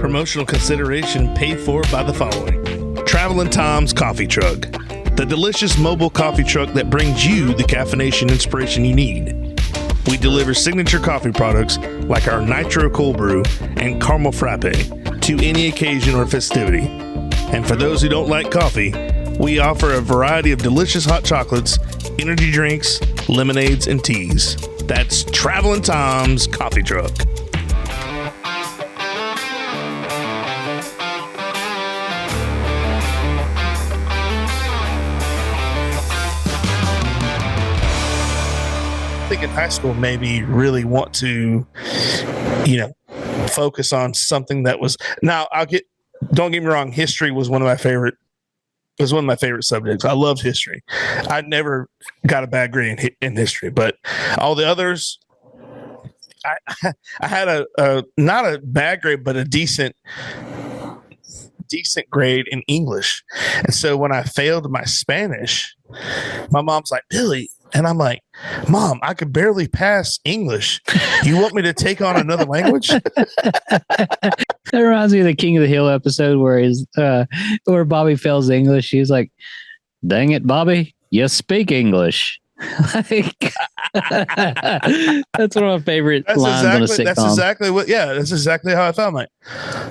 Promotional consideration paid for by the following. Travelin' Tom's Coffee Truck, the delicious mobile coffee truck that brings you the caffeination inspiration you need. We deliver signature coffee products like our Nitro Cold Brew and Caramel Frappe to any occasion or festivity. And for those who don't like coffee, we offer a variety of delicious hot chocolates, energy drinks, lemonades, and teas. That's Travelin' Tom's Coffee Truck. I think in high school, maybe really want to, focus on something that was. Now, don't get me wrong. History was one of my favorite subjects. I loved history. I never got a bad grade in history, but all the others, I had a not a bad grade, but a decent grade in English. And so when I failed my Spanish, my mom's like, Billy. And I'm like, Mom, I could barely pass English. You want me to take on another language? That reminds me of the King of the Hill episode where Bobby fails English. He's like, dang it, Bobby, you speak English. That's one of my favorite lines on a sitcom. That's exactly how I felt.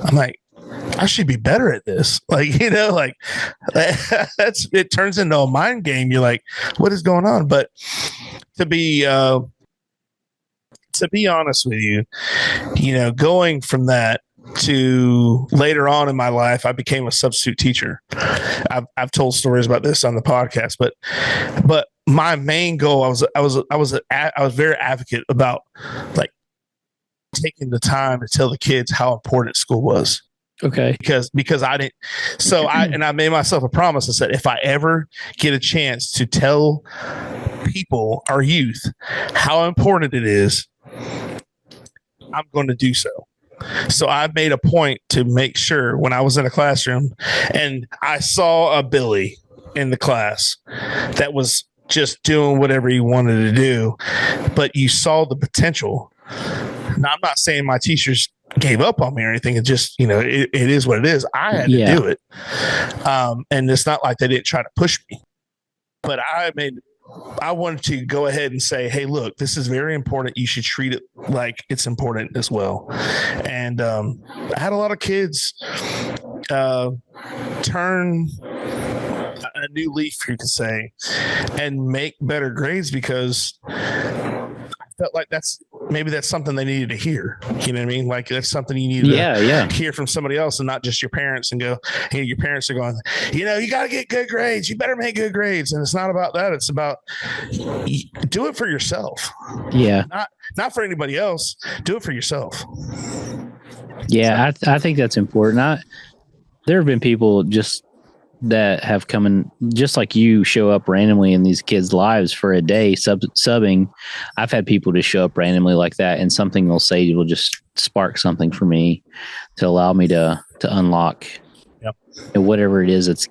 I'm like, I should be better at this. It turns into a mind game. You're like, what is going on? But to be honest with you, going from that to later on in my life, I became a substitute teacher. I've told stories about this on the podcast, but my main goal, I was very advocate about like taking the time to tell the kids how important school was. Okay. Because I didn't. So I made myself a promise. I said, if I ever get a chance to tell people, our youth, how important it is, I'm going to do so. So I made a point to make sure when I was in a classroom and I saw a Billy in the class that was just doing whatever he wanted to do, but you saw the potential. Now, I'm not saying my teachers gave up on me or anything. It just, it is what it is. I had to do it. And it's not like they didn't try to push me, but I wanted to go ahead and say, hey, look, this is very important. You should treat it like it's important as well. And I had a lot of kids turn a new leaf, you could say, and make better grades because I felt like that's something they needed to hear. You know what I mean? Like that's something you need to hear from somebody else and not just your parents and go, hey, your parents are going, you got to get good grades. You better make good grades. And it's not about that. It's about do it for yourself. Yeah. Not for anybody else. Do it for yourself. Yeah. I think that's important. There have been people just that have come in, just like you show up randomly in these kids' lives for a day subbing. I've had people just show up randomly like that, and something they'll say will just spark something for me to allow me to unlock whatever it is that's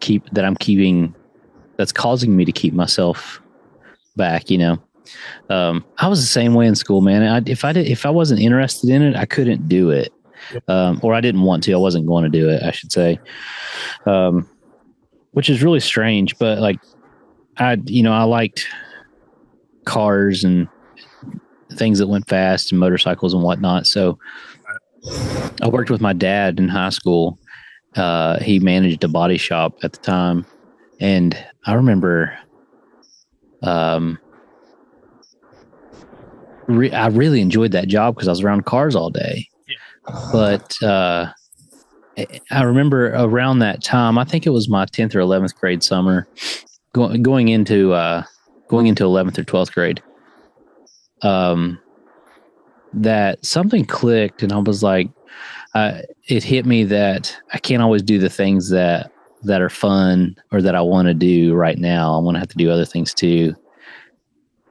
causing me to keep myself back. I was the same way in school, man. If I wasn't interested in it, I couldn't do it. Or I didn't want to. I wasn't going to do it, I should say. Which is really strange, but like I liked cars and things that went fast and motorcycles and whatnot. So I worked with my dad in high school. He managed a body shop at the time. And I remember I really enjoyed that job because I was around cars all day. But I remember around that time, I think it was my 10th or 11th grade summer, going into 11th or 12th grade, that something clicked, and I was like, it hit me that I can't always do the things that are fun or that I want to do right now. I want to have to do other things too,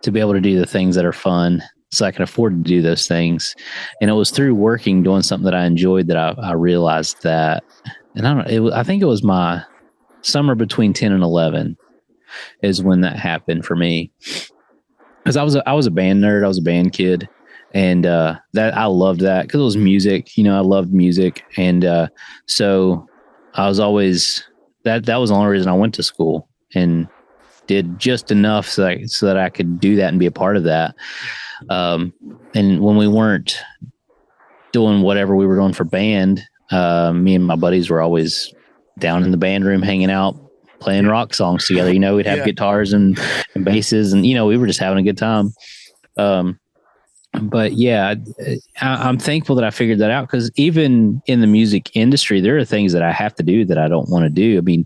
to be able to do the things that are fun, so I can afford to do those things. And it was through working, doing something that I enjoyed, that I realized that. And I think it was my summer between 10 and 11 is when that happened for me. Because I was a band nerd. I was a band kid. And that I loved that because it was music. I loved music, and so I was always that was the only reason I went to school and did just enough so that I could do that and be a part of that. And when we weren't doing whatever we were doing for band, me and my buddies were always down in the band room hanging out, playing rock songs together. We'd have guitars and basses, and we were just having a good time. But yeah, I'm thankful that I figured that out, because even in the music industry, there are things that I have to do that I don't want to do. I mean,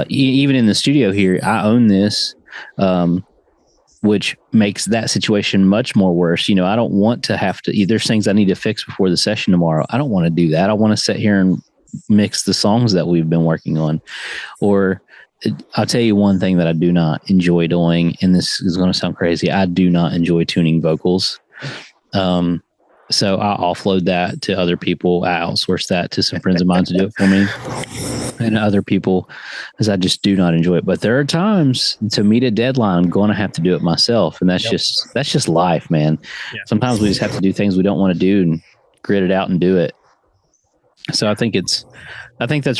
even in the studio here, I own this, which makes that situation much more worse. I don't want to have to, there's things I need to fix before the session tomorrow. I don't want to do that. I want to sit here and mix the songs that we've been working on. Or I'll tell you one thing that I do not enjoy doing, and this is going to sound crazy. I do not enjoy tuning vocals. So I offload that to other people. I outsource that to some friends of mine to do it for me, and other people, because I just do not enjoy it. But there are times to meet a deadline, I'm going to have to do it myself. And that's just life, man. Yeah. Sometimes we just have to do things we don't want to do and grit it out and do it. So I think that's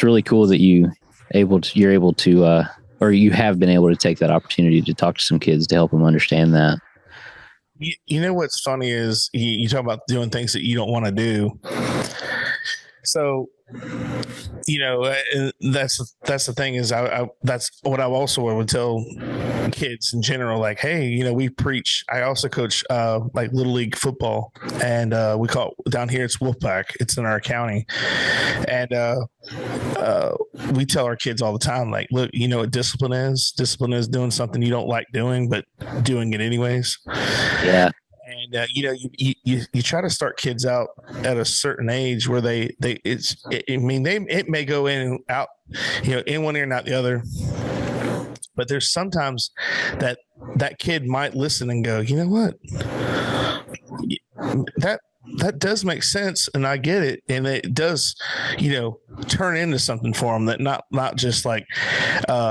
really cool that you're able to, or you have been able to take that opportunity to talk to some kids to help them understand that. You know what's funny is you talk about doing things that you don't want to do. So, that's the thing is that's what I also would tell kids in general. Like, hey, we preach. I also coach like little league football, and we call it, down here it's Wolfpack. It's in our county, and we tell our kids all the time, like, look, what discipline is? Discipline is doing something you don't like doing, but doing it anyways. Yeah. And you try to start kids out at a certain age where it may go in and out, in one ear and out the other. But there's sometimes that kid might listen and go, you know what, that does make sense, and I get it, and it does, turn into something for them that not just like,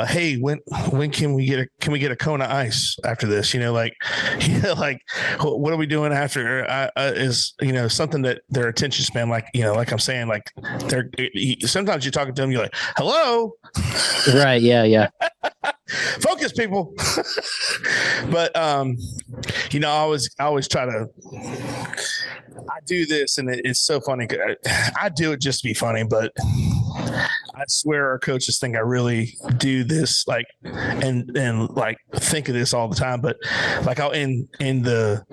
hey, when can we get a cone of ice after this? Like what are we doing after? Is something that their attention span, like like I'm saying, like sometimes you're talking to them, you're like, hello, right? Yeah. Focus, people. But I always try to. I do this, and it's so funny. I do it just to be funny, but I swear our coaches think I really do this, like, and like think of this all the time. But like I'll in the,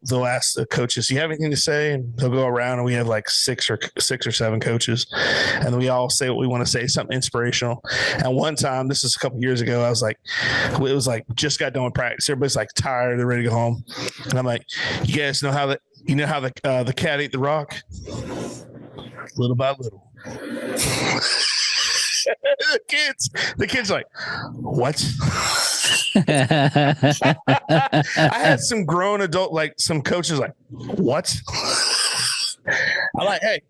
they'll ask the coaches, "Do you have anything to say?" And they'll go around, and we have like six or seven coaches, and we all say what we want to say, something inspirational. And one time, this is a couple years ago, it was like just got done with practice. Everybody's like tired, they're ready to go home, and I'm like, "You guys know how the cat ate the rock, little by little." the kids like, what? I had some grown adult, like some coaches like, what? I'm like, hey,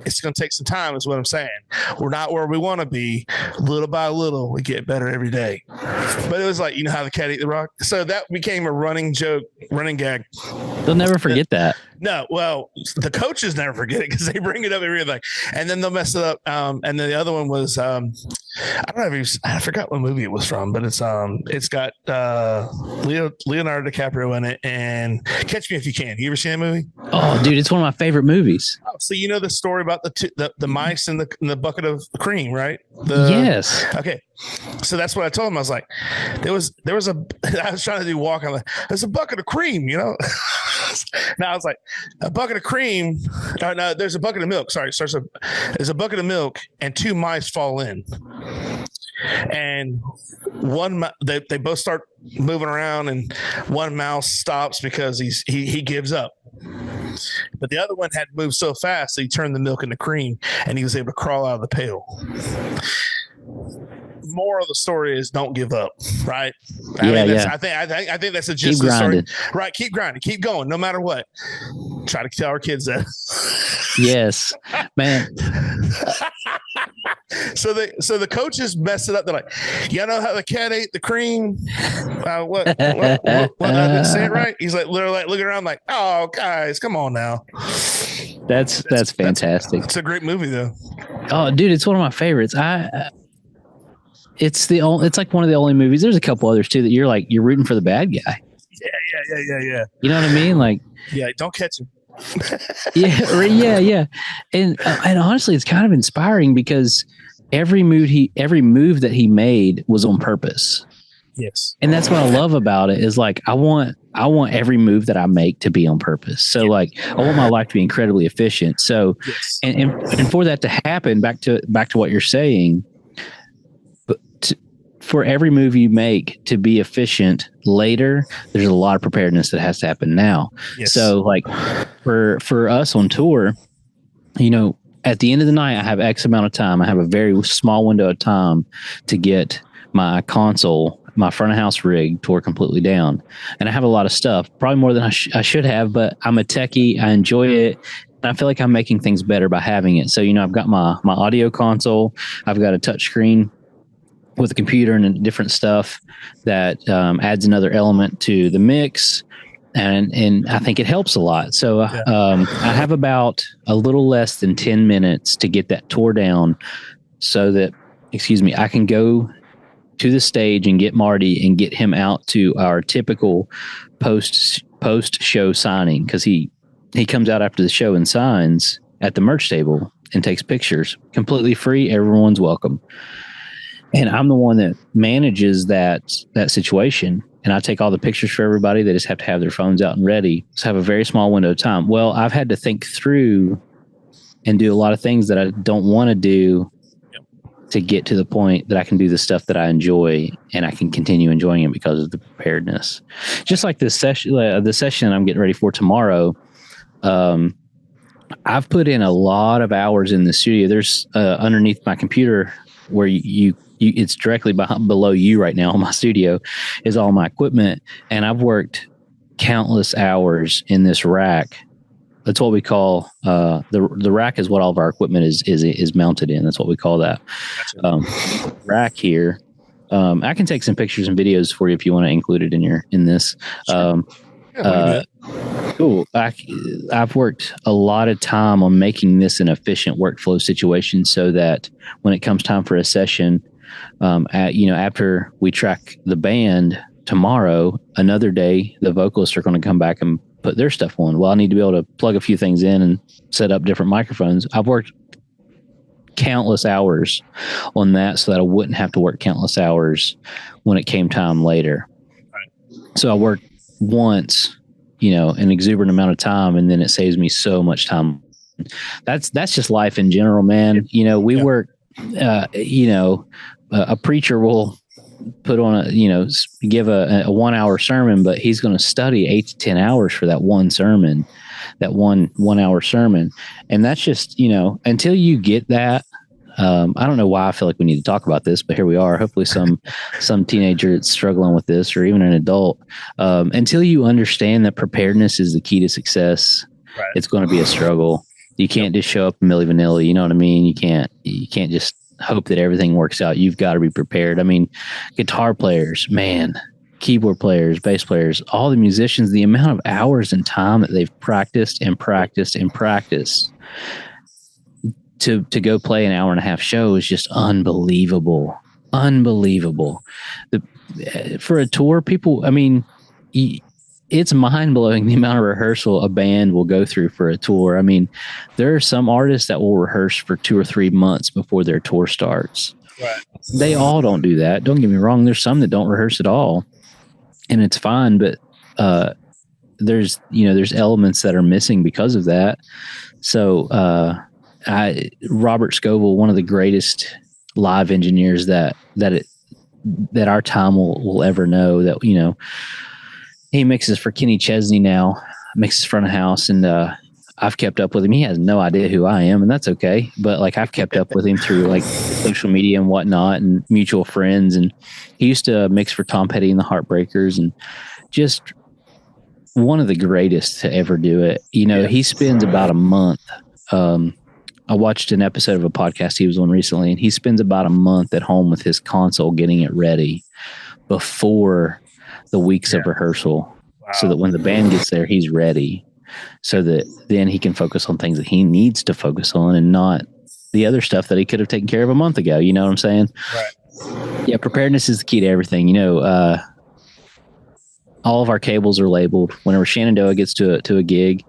it's going to take some time is what I'm saying. We're not where we want to be. Little by little, we get better every day. But it was like, how the cat ate the rock. So that became a running joke, running gag. They'll never forget that. No, well, the coaches never forget it because they bring it up every day, and then they'll mess it up. And then the other one was, I don't know I forgot what movie it was from, but it's got Leonardo DiCaprio in it, and Catch Me If You Can. You ever seen that movie? Oh, dude, it's one of my favorite movies. Oh, so you know the story about the mice in the bucket of cream, right? Yes. Okay. So that's what I told him. I was like, I was trying to do walk. I'm like, there's a bucket of cream, Now I was like, a bucket of cream. No, there's a bucket of milk. Sorry. There's a bucket of milk and two mice fall in. And they both start moving around, and one mouse stops because he gives up. But the other one had moved so fast that he turned the milk into cream, and he was able to crawl out of the pail. Moral of the story is don't give up, right? I think that's a gist of the story. Right, keep grinding, keep going, no matter what. Try to tell our kids that. Yes, man. So the coaches mess it up. They're like, you know how the cat ate the cream? What? I didn't say it right. He's like, literally like, looking around like, oh, guys, come on now. That's fantastic. It's a great movie though. Oh, dude, it's one of my favorites. It's like one of the only movies. There's a couple others too that you're rooting for the bad guy. Yeah. You know what I mean? Like, yeah, don't catch him. yeah. And honestly, it's kind of inspiring because every move that he made was on purpose. Yes. And that's what I love about it is like, I want every move that I make to be on purpose. So like, I want my life to be incredibly efficient. So, yes. and for that to happen, back to what you're saying, for every move you make to be efficient later, there's a lot of preparedness that has to happen now. Yes. So like for us on tour, you know, at the end of the night, I have X amount of time. I have a very small window of time to get my console, my front of house rig tore completely down. And I have a lot of stuff, probably more than I should have, but I'm a techie. I enjoy it. And I feel like I'm making things better by having it. So, you know, I've got my audio console. I've got a touch screen with a computer and different stuff that adds another element to the mix. And I think it helps a lot. So I have about a little less than 10 minutes to get that tore down so that, I can go to the stage and get Marty and get him out to our typical post show signing. Cause he comes out after the show and signs at the merch table and takes pictures completely free. Everyone's welcome. And I'm the one that manages that situation. And I take all the pictures for everybody. They just have to have their phones out and ready. So I have a very small window of time. Well, I've had to think through and do a lot of things that I don't want to do to get to the point that I can do the stuff that I enjoy and I can continue enjoying it because of the preparedness. Just like this session, the session I'm getting ready for tomorrow. I've put in a lot of hours in the studio. There's underneath my computer where you it's directly below you right now in my studio is all my equipment. And I've worked countless hours in this rack. That's what we call the rack is what all of our equipment is mounted in. That's what we call that. Rack here. I can take some pictures and videos for you if you want to include it in this. Sure. Cool. I've worked a lot of time on making this an efficient workflow situation so that when it comes time for a session, after we track the band tomorrow, another day, the vocalists are going to come back and put their stuff on. Well, I need to be able to plug a few things in and set up different microphones. I've worked countless hours on that so that I wouldn't have to work countless hours when it came time later. Right. So I worked once, an exuberant amount of time, and then it saves me so much time. That's just life in general, man. We work, a preacher will put on give a 1 hour sermon, but he's going to study 8 to 10 hours for that one sermon, that one hour sermon. And that's just, until you get that, I don't know why I feel like we need to talk about this, but here we are. Hopefully some teenager that's struggling with this, or even an adult, until you understand that preparedness is the key to success, right. It's going to be a struggle. You can't just show up milli vanilli. You know what I mean? You can't just hope that everything works out. You've got to be prepared. I mean, guitar players, man, keyboard players, bass players, all the musicians, the amount of hours and time that they've practiced to go play an hour and a half show is just unbelievable. For a tour, people, I mean, it's mind blowing the amount of rehearsal a band will go through for a tour. I mean, there are some artists that will rehearse for 2 or 3 months before their tour starts. Right. They all don't do that. Don't get me wrong. There's some that don't rehearse at all, and it's fine. But there's elements that are missing because of that. So Robert Scoble, one of the greatest live engineers that our time will ever know, that he mixes for Kenny Chesney now, mixes front of house, and I've kept up with him. He has no idea who I am, and that's okay. But like, I've kept up with him through like social media and whatnot, and mutual friends. And he used to mix for Tom Petty and the Heartbreakers, and just one of the greatest to ever do it. He spends about a month I watched an episode of a podcast he was on recently, and he spends about a month at home with his console getting it ready before the weeks of rehearsal, so that when the band gets there, he's ready, so that then he can focus on things that he needs to focus on and not the other stuff that he could have taken care of a month ago. You know what I'm saying? Right. Yeah, preparedness is the key to everything. All of our cables are labeled. Whenever Shenandoah gets to a gig,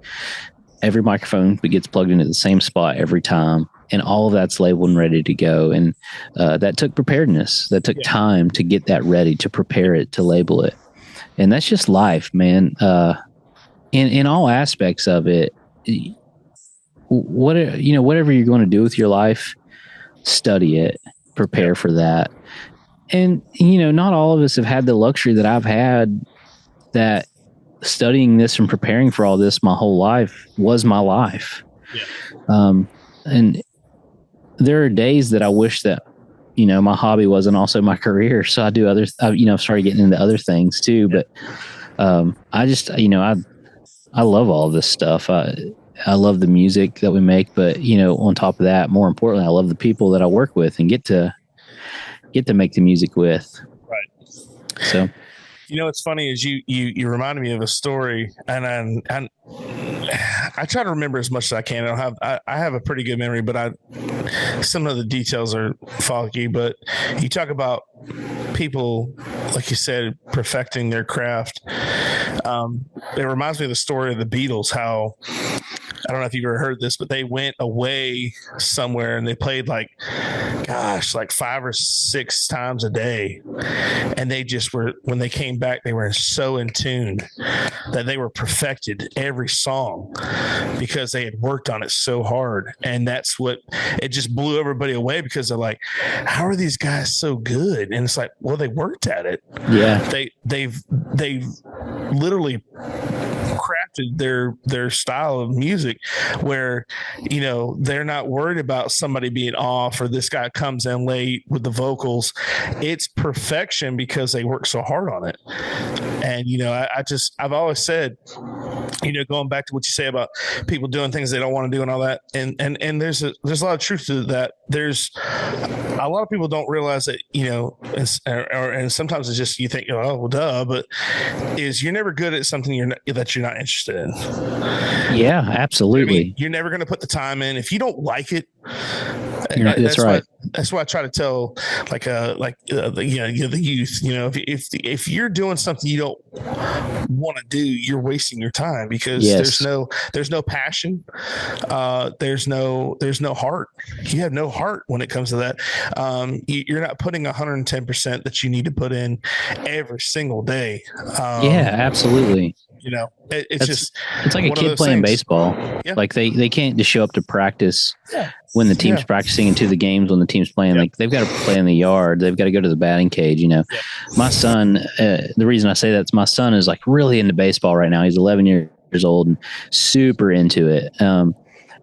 every microphone gets plugged into the same spot every time, and all of that's labeled and ready to go. And that took preparedness. That took time to get that ready, to prepare it, to label it. And that's just life, man. In all aspects of it, whatever you're going to do with your life, study it, prepare for that. And not all of us have had the luxury that I've had, that studying this and preparing for all this my whole life was my life. And there are days that I wish that my hobby wasn't also my career, so I do other I've started getting into other things too. But I just I love all this stuff. I love the music that we make, but on top of that, more importantly, I love the people that I work with and get to make the music with. Right. So what's funny is you reminded me of a story, and I try to remember as much as I can. I have a pretty good memory, but some of the details are foggy. But you talk about people, like you said, perfecting their craft. It reminds me of the story of the Beatles, how, I don't know if you've ever heard this, but they went away somewhere and they played like 5 or 6 times a day. And they just were, when they came back, they were so in tune that they were perfected every song because they had worked on it so hard. And that's what, it just blew everybody away, because they're like, how are these guys so good? And it's like, well, they worked at it. Yeah. They've literally crafted their style of music where they're not worried about somebody being off or this guy comes in late with the vocals. It's perfection because they work so hard on it. And I've always said, going back to what you say about people doing things they don't want to do and all that, and there's a lot of truth to that. There's a lot of people don't realize that, and sometimes it's just, you think, oh, well, duh, but you're never good at something that you're not interested in. Yeah, absolutely. I mean, you're never going to put the time in if you don't like it. That's right. That's why I try to tell the youth, if you're doing something you don't want to do, you're wasting your time, because there's no passion. There's no heart. You have no heart when it comes to that. You're not putting 110% that you need to put in every single day. Yeah, absolutely. It's like a kid playing baseball. Yeah. Like they can't just show up to practice when the team's practicing, and to the games when the team's playing. Like they've got to play in the yard. They've got to go to the batting cage. My son, the reason I say that is my son is like really into baseball right now. He's 11 years old and super into it.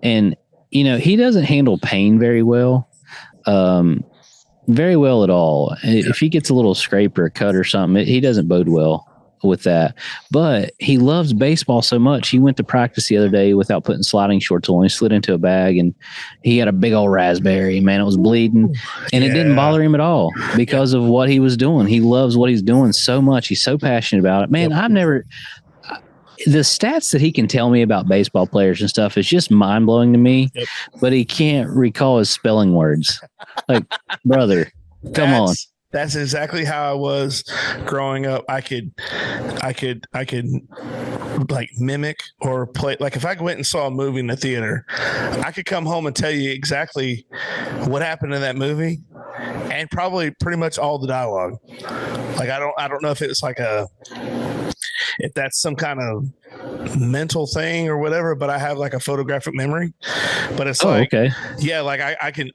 And he doesn't handle pain very well. Very well at all. If he gets a little scrape or a cut or something, he doesn't bode well with that. But he loves baseball so much. He went to practice the other day without putting sliding shorts on. He slid into a bag and he had a big old raspberry. Man, it was bleeding, and it didn't bother him at all because of what he was doing. He loves what he's doing so much. He's so passionate about it. Man, the stats that he can tell me about baseball players and stuff is just mind blowing to me, but he can't recall his spelling words. Like, brother, come on. That's exactly how I was growing up. I could like mimic or play. Like if I went and saw a movie in the theater, I could come home and tell you exactly what happened in that movie, and probably pretty much all the dialogue. Like I don't know if it's like if that's some kind of mental thing or whatever, but I have like a photographic memory. But it's okay. Yeah, like I can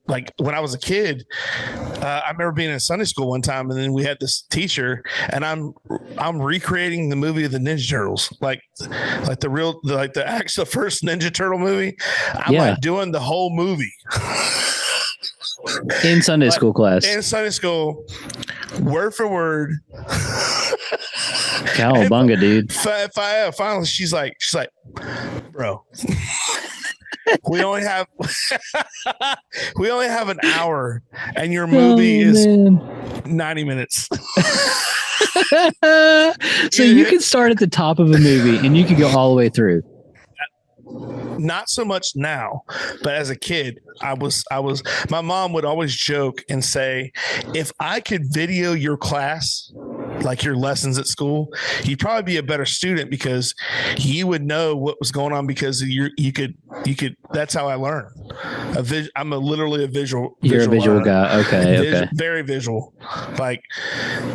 like when I was a kid, I remember being in Sunday school one time, and then we had this teacher, and I'm recreating the movie of the Ninja Turtles, like the first Ninja Turtle movie. I'm like doing the whole movie. In Sunday school class. In Sunday school, word for word. Cowabunga, dude. Finally, she's like, bro. we only have we only have an hour, and your movie is 90 minutes. So you can start at the top of a movie and you can go all the way through. Not so much now, but as a kid, my mom would always joke and say, if I could video your class, like your lessons at school, you'd probably be a better student because you would know what was going on because you could, that's how I learn. I'm literally a visual. You're a visual guy. Okay. Very visual. Like,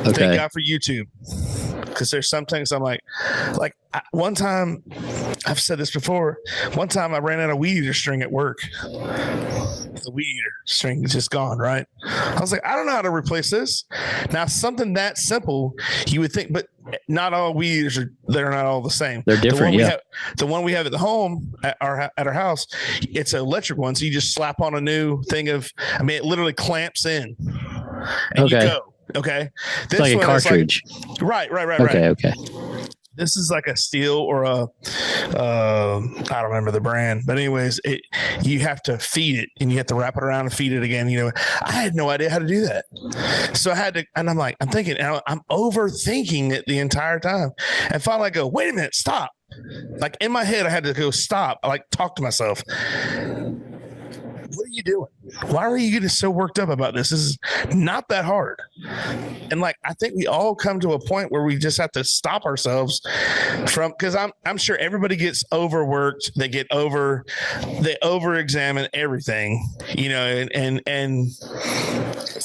okay. Thank God for YouTube. Because there's some things I'm like one time, I've said this before, one time I ran out of weed eater string at work. The weed eater string is just gone, right? I was like, I don't know how to replace this. Now, something that simple, you would think, but not all weed eaters they're not all the same. They're different, the one we have at the home, at our house, it's an electric one. So you just slap on a new thing it literally clamps in. And you go. Okay. It's like a cartridge. Right. Okay. This is like a steel or I don't remember the brand, but anyways, you have to feed it and you have to wrap it around and feed it again. I had no idea how to do that. So I had to, and I'm thinking, I'm overthinking it the entire time. And finally I go, wait a minute, stop. Like in my head, I had to go stop. I talk to myself. What are you doing? Why are you getting so worked up about this? This is not that hard. And I think we all come to a point where we just have to stop ourselves because I'm sure everybody gets overworked. They over-examine everything, and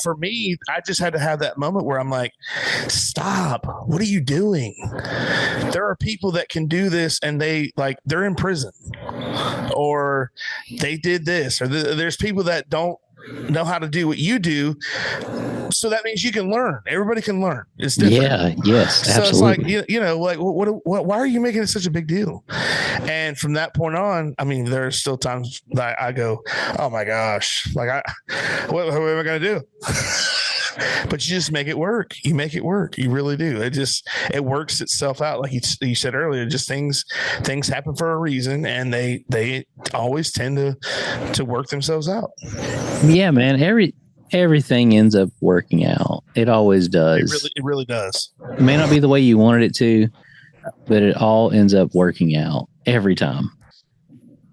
for me, I just had to have that moment where I'm like, stop. What are you doing? There are people that can do this and they're in prison or they did this or there's people that don't know how to do what you do. So that means you can learn. Everybody can learn. It's different. Yeah. Yes. So absolutely. It's why are you making it such a big deal? And from that point on, there's still times that I go, oh my gosh, what am I going to do? But you just make it work. You make it work. You really do. It works itself out. Like you said earlier, just things happen for a reason, and they always tend to work themselves out. Yeah, man. Everything ends up working out. It always does. It really does. It may not be the way you wanted it to, but it all ends up working out every time.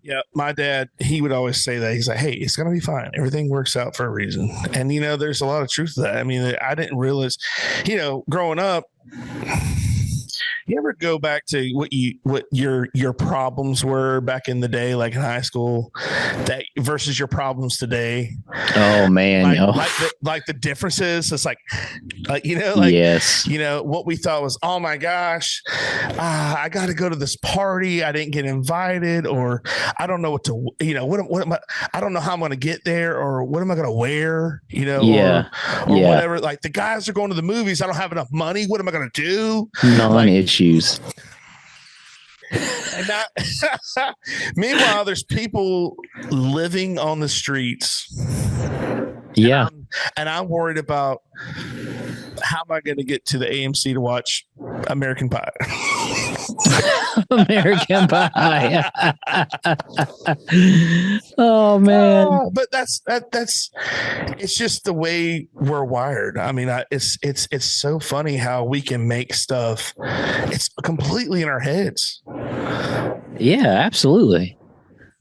Yeah, my dad, he would always say that. He's like, hey, it's going to be fine. Everything works out for a reason. And, there's a lot of truth to that. I didn't realize, growing up, you ever go back to what your problems were back in the day, like in high school, that versus your problems today? Oh man, like the differences. It's yes, what we thought was, oh my gosh, I got to go to this party, I didn't get invited, or I don't know what to, I don't know how I'm going to get there, or what am I going to wear, or whatever. Like the guys are going to the movies, I don't have enough money. What am I going to do? Issues. And meanwhile, there's people living on the streets. Yeah. And I'm worried about how am I going to get to the AMC to watch American Pie? American Pie. Oh man. But that's it's just the way we're wired. It's so funny how we can make stuff. It's completely in our heads. Yeah, absolutely.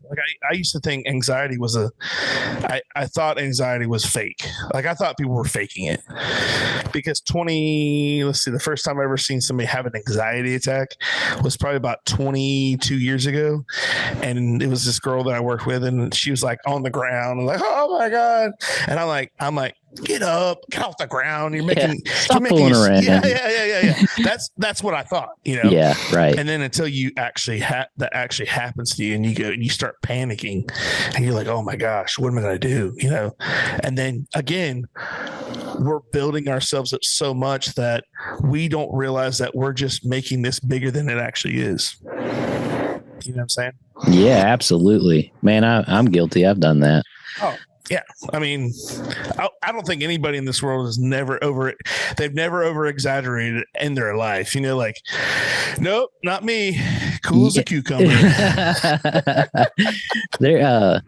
Like I used to think anxiety was I thought anxiety was fake. Like I thought people were faking it because the first time I ever seen somebody have an anxiety attack was probably about 22 years ago. And it was this girl that I worked with and she was like on the ground and like, oh my God. And I'm like, get up, get off the ground. Stop fooling around. Yeah. That's what I thought, Yeah, right. And then until you actually that actually happens to you and you go and you start panicking and you're like, oh my gosh, what am I going to do? And then again, we're building ourselves up so much that we don't realize that we're just making this bigger than it actually is. You know what I'm saying? Yeah, absolutely, man. I'm guilty. I've done that. Oh, Yeah, I mean, I don't think anybody in this world has they've never over exaggerated in their life. You know, like, nope, not me. Cool as a cucumber. There,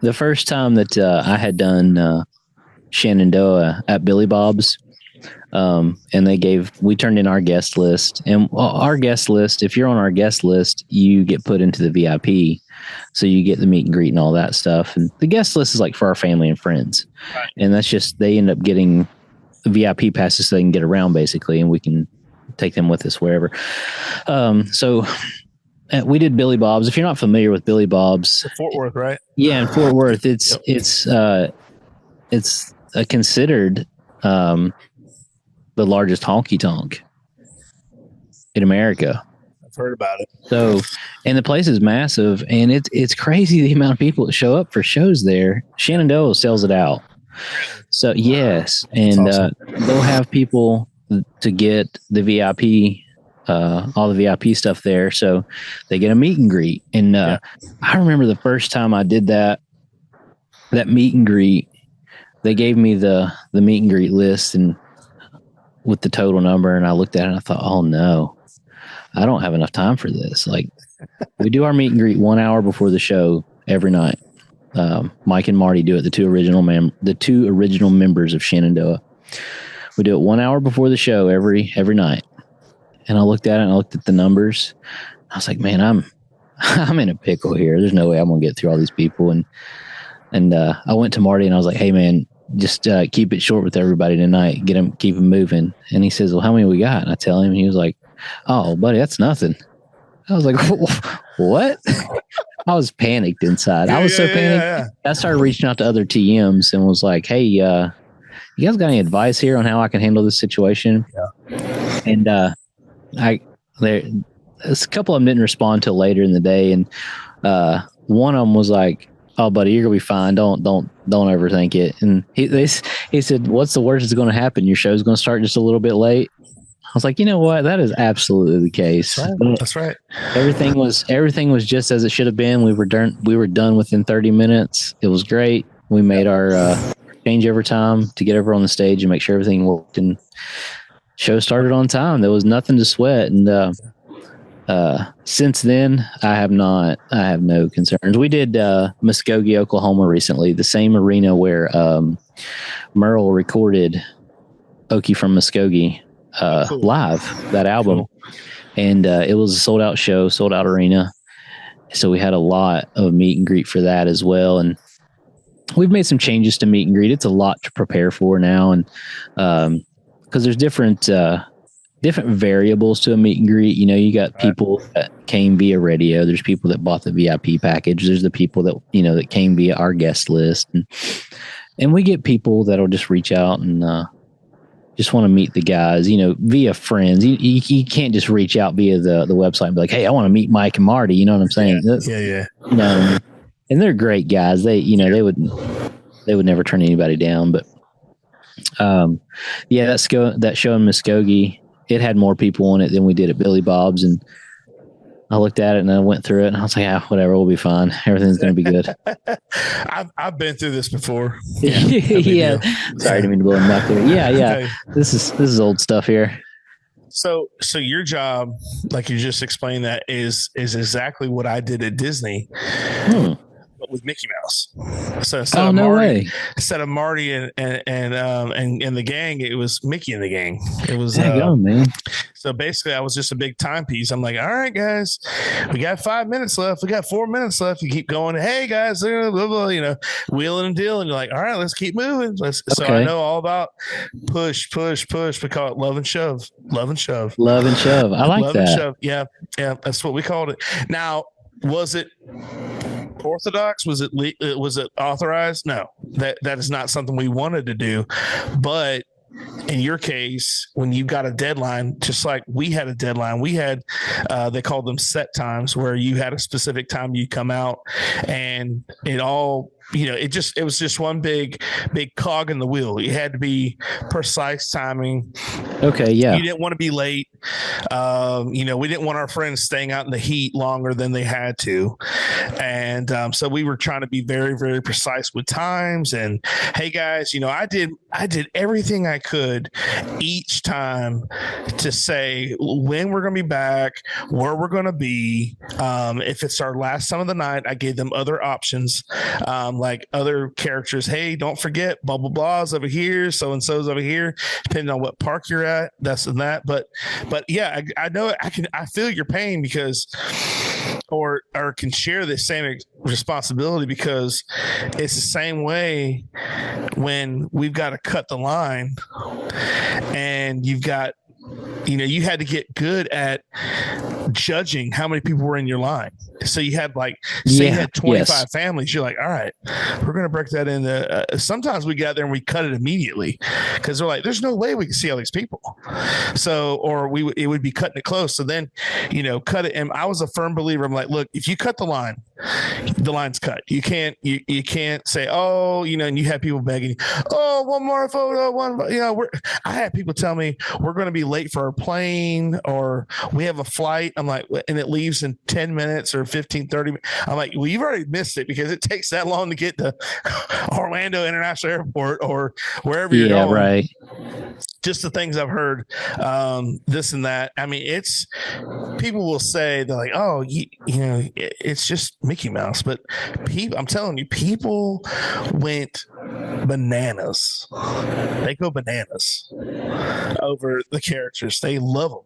the first time that I had done Shenandoah at Billy Bob's, and we turned in our guest list, and our guest list, if you're on our guest list, you get put into the VIP. So you get the meet and greet and all that stuff. And the guest list is like for our family and friends. Right. And that's just, they end up getting VIP passes so they can get around basically. And we can take them with us wherever. So we did Billy Bob's. If you're not familiar with Billy Bob's, Fort Worth, right? Yeah. In Fort Worth, it's considered, the largest honky tonk in America. I've heard about it. So, and the place is massive, and it's crazy the amount of people that show up for shows there. Shenandoah sells it out. So yes, and awesome. They'll have people to get the VIP, all the VIP stuff there. So they get a meet and greet. And I remember the first time I did that meet and greet, they gave me the meet and greet list and with the total number, and I looked at it and I thought, oh no, I don't have enough time for this. Like, we do our meet and greet 1 hour before the show every night. Mike and Marty do it. The two original members of Shenandoah. We do it 1 hour before the show every night. And I looked at it and I looked at the numbers. I was like, man, I'm in a pickle here. There's no way I'm gonna get through all these people. And I went to Marty and I was like, hey man, just keep it short with everybody tonight. Keep them moving. And he says, well, how many we got? And I tell him, and he was like, oh, buddy, that's nothing. I was like, what? I was panicked inside. I was so panicked. Yeah. I started reaching out to other TMs and was like, hey, you guys got any advice here on how I can handle this situation? Yeah. And a couple of them didn't respond till later in the day. And one of them was like, oh, buddy, you're gonna be fine. Don't overthink it. And he said, what's the worst that's going to happen? Your show's going to start just a little bit late. I was like, you know what? That is absolutely the case. That's right. Everything was just as it should have been. We were done within 30 minutes. It was great. We made our changeover time to get over on the stage and make sure everything worked. And show started on time. There was nothing to sweat. And since then, I have no concerns. We did Muskogee, Oklahoma recently, the same arena where Merle recorded Okie from Muskogee live, that album. Cool. And it was a sold out show, sold out arena. So we had a lot of meet and greet for that as well. And we've made some changes to meet and greet. It's a lot to prepare for now. And because there's different variables to a meet and greet. You know, you got people that came via radio. There's people that bought the VIP package. There's the people that, you know, that came via our guest list. And we get people that'll just reach out and just want to meet the guys, you know, via friends. You can't just reach out via the website and be like, hey, I want to meet Mike and Marty. You know what I'm saying? Yeah. You know, and they're great guys. They would never turn anybody down. But that show in Muskogee, it had more people on it than we did at Billy Bob's. And I looked at it and I went through it and I was like, whatever, we'll be fine. Everything's going to be good. I've been through this before. Yeah. Sorry to mean to blow him back there. Yeah. Okay. This is old stuff here. So your job, like you just explained, that is exactly what I did at Disney. But with Mickey Mouse. So instead of Marty and the gang, it was Mickey and the gang. It was man. So basically I was just a big timepiece. I'm like, all right, guys, we got 5 minutes left. We got 4 minutes left. You keep going, hey guys, blah, blah, you know, wheeling and dealing. You're like, all right, let's keep moving. So I know all about push. We call it love and shove. Love and shove. I like love that. And shove. Yeah, that's what we called it. Now, was it orthodox? Was it authorized? No, that is not something we wanted to do. But in your case, when you got a deadline, just like we had a deadline, we had they called them set times, where you had a specific time you come out, and it all it was just one big cog in the wheel. You had to be precise timing. Okay, yeah. You didn't want to be late. We didn't want our friends staying out in the heat longer than they had to. And so we were trying to be very, very precise with times. And hey guys, I did everything I could each time to say when we're going to be back, where we're going to be. If it's our last time of the night, I gave them other options, like other characters. Hey, don't forget, blah, blah, blah's over here. So-and-so's over here, depending on what park you're at, this and that. But yeah, I know I feel your pain because, or can share the same responsibility, because it's the same way when we've got to cut the line and you've got, you had to get good at judging how many people were in your line. So you had you had 25 families. You're like, all right, we're going to break that into. Sometimes we got there and we cut it immediately because they're like, there's no way we can see all these people. So, or it would be cutting it close. So then, cut it. And I was a firm believer. I'm like, look, if you cut the line's cut. You can't say, oh, and you have people begging, oh, one more photo, I had people tell me we're going to be late for our plane or we have a flight. I'm like, and it leaves in 10 minutes or 15, 30 minutes. I'm like, well, you've already missed it because it takes that long to get to Orlando International Airport or wherever you're going. Right. Just the things I've heard, this and that. I mean, people will say, they're like, oh, it's just Mickey Mouse. But I'm telling you, people went bananas. They go bananas over the characters. They love them.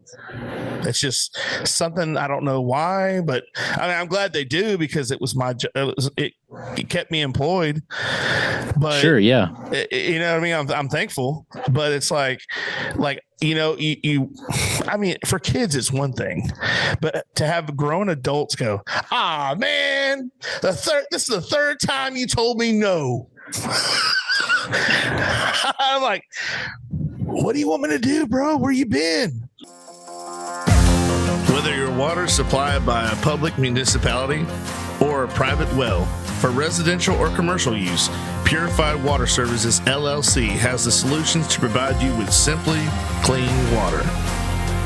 It's just something, I don't know why, but I mean, I'm glad they do because it was my job. It kept me employed. But sure, yeah. You know what I mean? I'm thankful, but it's like, I mean, for kids, it's one thing, but to have grown adults go, man, this is the third time you told me no. I'm like, what do you want me to do, bro? Where you been? Whether your water is supplied by a public municipality or a private well, for residential or commercial use, Purified Water Services, LLC has the solutions to provide you with simply clean water.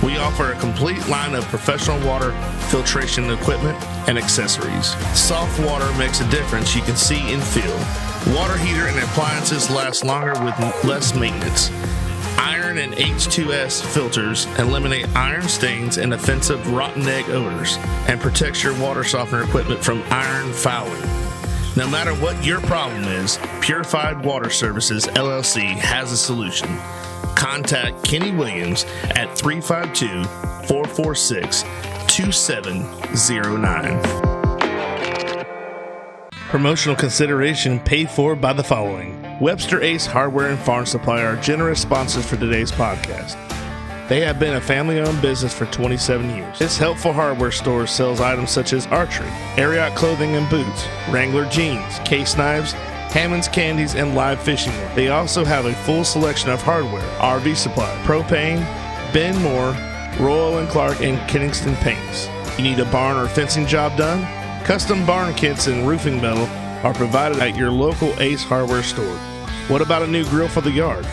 We offer a complete line of professional water filtration equipment and accessories. Soft water makes a difference you can see and feel. Water heater and appliances last longer with less maintenance. Iron and H2S filters eliminate iron stains and offensive rotten egg odors and protects your water softener equipment from iron fouling. No matter what your problem is, Purified Water Services, LLC has a solution. Contact Kenny Williams at 352-446-2709. Promotional consideration paid for by the following. Webster Ace Hardware and Farm Supply are generous sponsors for today's podcast. They have been a family-owned business for 27 years. This helpful hardware store sells items such as archery, Ariat clothing and boots, Wrangler jeans, case knives, Hammond's candies, and live fishing gear. They also have a full selection of hardware, RV supply, propane, Ben Moore, Royal & Clark, and Kenningston paints. You need a barn or fencing job done? Custom barn kits and roofing metal are provided at your local Ace Hardware store. What about a new grill for the yard?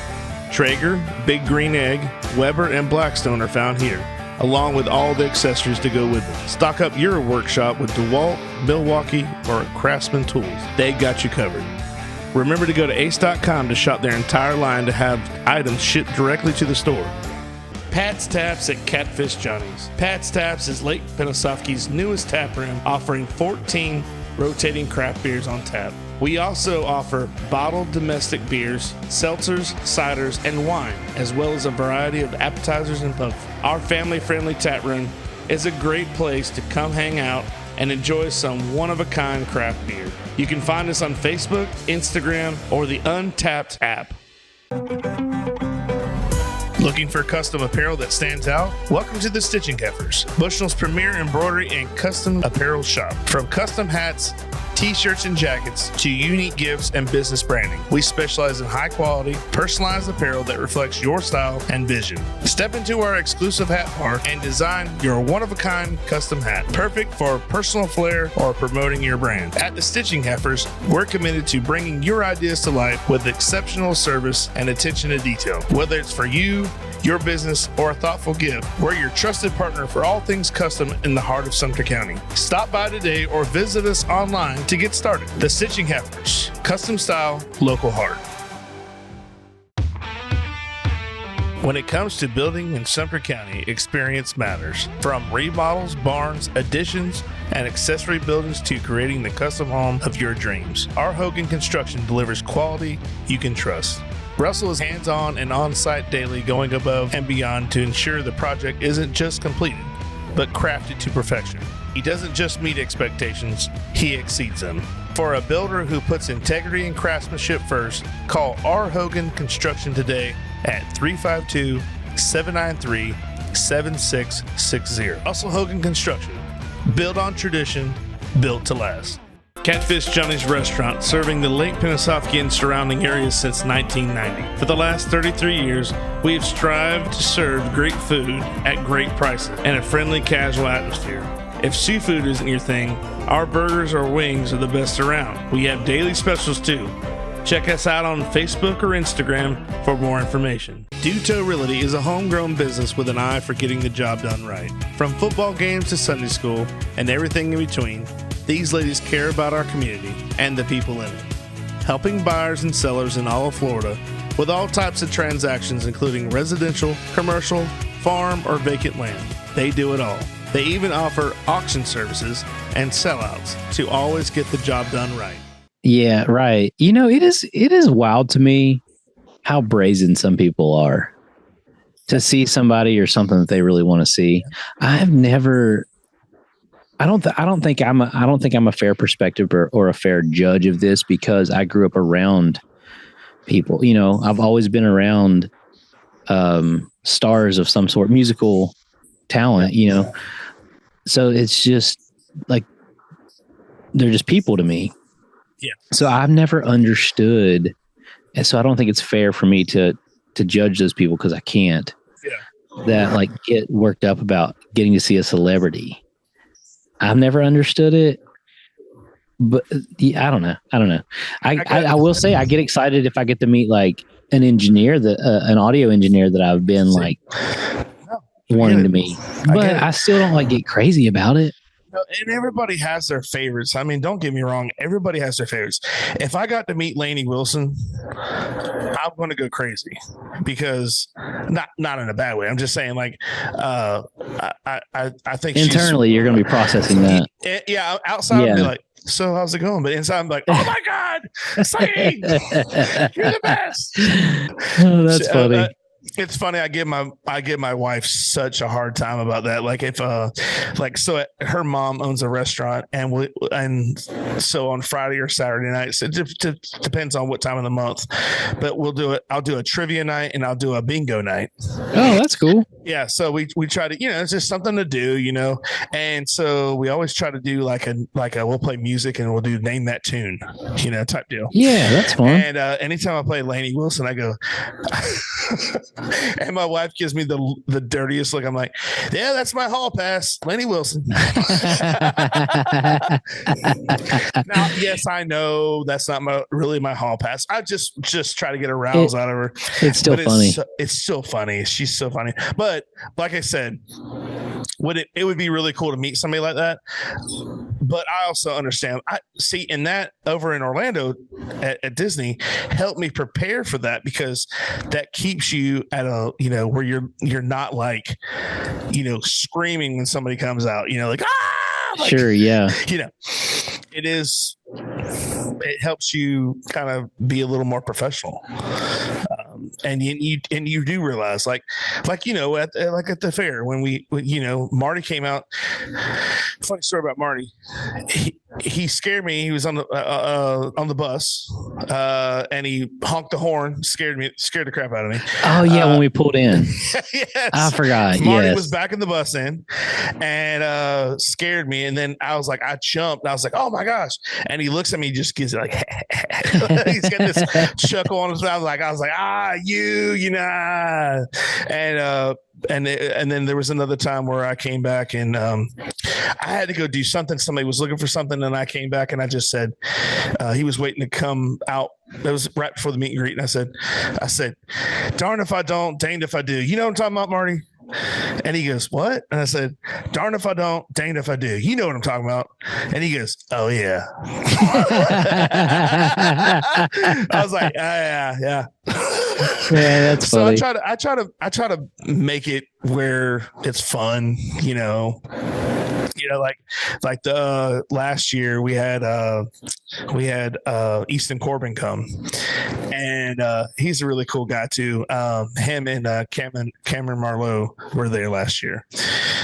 Traeger, Big Green Egg, Weber, and Blackstone are found here, along with all the accessories to go with it. Stock up your workshop with DeWalt, Milwaukee, or Craftsman tools. They got you covered. Remember to go to ace.com to shop their entire line to have items shipped directly to the store. Pat's Taps at Catfish Johnny's. Pat's Taps is Lake Penosofsky's newest tap room, offering 14 rotating craft beers on tap. We also offer bottled domestic beers, seltzers, ciders, and wine, as well as a variety of appetizers and pub. Our family-friendly tap room is a great place to come hang out and enjoy some one-of-a-kind craft beer. You can find us on Facebook, Instagram, or the Untapped app. Looking for custom apparel that stands out? Welcome to the Stitching Heifers, Bushnell's premier embroidery and custom apparel shop. From custom hats, t-shirts and jackets to unique gifts and business branding. We specialize in high quality, personalized apparel that reflects your style and vision. Step into our exclusive hat bar and design your one-of-a-kind custom hat, perfect for personal flair or promoting your brand. At the Stitching Heifers, we're committed to bringing your ideas to life with exceptional service and attention to detail. Whether it's for you, your business, or a thoughtful gift, we're your trusted partner for all things custom in the heart of Sumter County. Stop by today or visit us online to get started. The Stitching Heifers, custom style, local heart. When it comes to building in Sumter County, experience matters. From remodels, barns, additions, and accessory buildings to creating the custom home of your dreams, our Hogan Construction delivers quality you can trust. Russell is hands-on and on-site daily, going above and beyond to ensure the project isn't just completed, but crafted to perfection. He doesn't just meet expectations, he exceeds them. For a builder who puts integrity and craftsmanship first, call R. Hogan Construction today at 352-793-7660. Russell Hogan Construction. Built on tradition, built to last. Catfish Johnny's Restaurant, serving the Lake Pennsauken and surrounding areas since 1990. For the last 33 years, we have strived to serve great food at great prices and a friendly, casual atmosphere. If seafood isn't your thing, our burgers or wings are the best around. We have daily specials too. Check us out on Facebook or Instagram for more information. Duto Realty is a homegrown business with an eye for getting the job done right. From football games to Sunday school and everything in between, these ladies care about our community and the people in it, helping buyers and sellers in all of Florida with all types of transactions, including residential, commercial, farm, or vacant land. They do it all. They even offer auction services and sellouts to always get the job done right. Yeah, right. You know, it is wild to me how brazen some people are to see somebody or something that they really want to see. I've never. I don't think I'm a fair perspective or a fair judge of this because I grew up around people. You know, I've always been around stars of some sort, musical talent. You know, so it's just like they're just people to me. Yeah. So I've never understood, and so I don't think it's fair for me to judge those people because I can't. Yeah. That like get worked up about getting to see a celebrity. I've never understood it, but yeah, I don't know. I will say I get excited if I get to meet like an engineer an audio engineer that I've been like wanting to meet, but I still don't like get crazy about it. And everybody has their favorites. I mean, don't get me wrong. Everybody has their favorites. If I got to meet Lainey Wilson, I'm going to go crazy because not in a bad way. I'm just saying, like, I think internally you're going to be processing that. Yeah, outside I'll be like, so how's it going? But inside I'm like, oh my God, Lainey, you're the best. Oh, that's funny. It's funny. I give my wife such a hard time about that. Like if so her mom owns a restaurant and so on Friday or Saturday nights, it depends on what time of the month, but I'll do a trivia night and I'll do a bingo night. Oh, that's cool. Yeah. So we try to, it's just something to do, and so we always try to do like a we'll play music and we'll do name that tune, type deal. Yeah. That's fun. And anytime I play Lainey Wilson, I go, and my wife gives me the dirtiest look. I'm like, yeah, that's my hall pass, Lainey Wilson. Now, yes, I know that's not really my hall pass. I just try to get a rouse out of her. It's still funny. It's still funny. She's so funny. But like I said, it would be really cool to meet somebody like that. But I also understand. I see in that over in Orlando at Disney helped me prepare for that because that keeps you at a where you're not like screaming when somebody comes out, like sure, yeah, it helps you kind of be a little more professional. And you do realize like at the fair when Marty came out. Funny story about Marty. He scared me. He was on the bus and he honked the horn, scared the crap out of me. Oh yeah, when we pulled in. Yes. I forgot. Marty was back in the bus in and scared me. And then I was like, I jumped. I was like, oh my gosh. And he looks at me, just gives it like, he's got this chuckle on his mouth. I was like, you know. And then there was another time where I came back and I had to go do something. Somebody was looking for something, and I came back and I just said, he was waiting to come out. That was right before the meet and greet. And I said, darn if I don't, danged if I do. You know what I'm talking about, Marty? And he goes, what? And I said, darn if I don't, danged if I do. You know what I'm talking about. And he goes, oh yeah. I was like, yeah. Yeah, that's funny. So I try to make it where it's fun, you know, like the last year we had Easton Corbin come, and he's a really cool guy too. Him and Cameron Marlowe were there last year,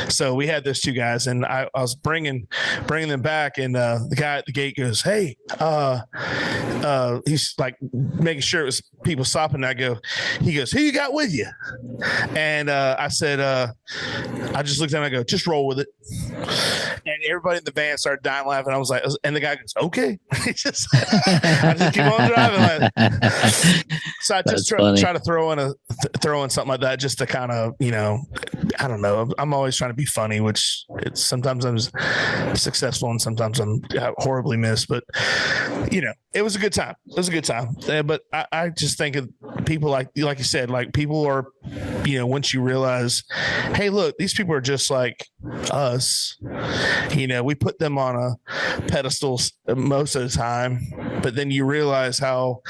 so we had those two guys, and I was bringing them back, and the guy at the gate goes, hey, he's like making sure it was people stopping. He goes, who you got with you? And I said, I just looked at him, I go, just roll with it. And everybody in the van started dying laughing. I was like, and the guy goes, okay. I just keep on driving. So I just try to throw in something like that just to kind of, you know, I don't know. I'm always trying to be funny, which sometimes I'm successful and sometimes I'm horribly missed. But, you know, it was a good time. It was a good time. But I just think of people like you said, like people are, you know, once you realize, hey, look, these people are just like us. You know, we put them on a pedestal most of the time, but then you realize how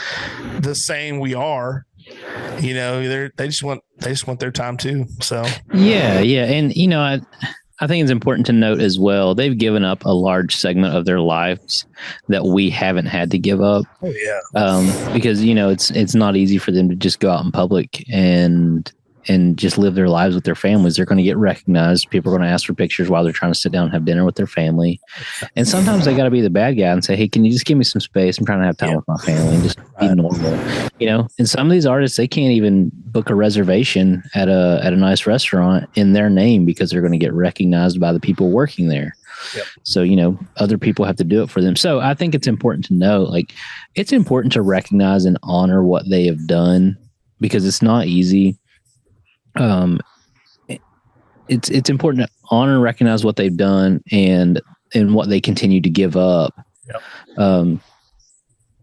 the same we are. You know, they just want their time too. So yeah, and you know, I think it's important to note as well, they've given up a large segment of their lives that we haven't had to give up. Oh yeah, because you know it's not easy for them to just go out in public and just live their lives with their families. They're going to get recognized. People are going to ask for pictures while they're trying to sit down and have dinner with their family. And sometimes they got to be the bad guy and say, hey, can you just give me some space? I'm trying to have time with my family and just be normal, you know? And some of these artists, they can't even book a reservation at a nice restaurant in their name because they're going to get recognized by the people working there. Yep. So, you know, other people have to do it for them. So I think it's important to know, like, it's important to recognize and honor what they have done because it's not easy. It's important to honor and recognize what they've done and what they continue to give up. Yep.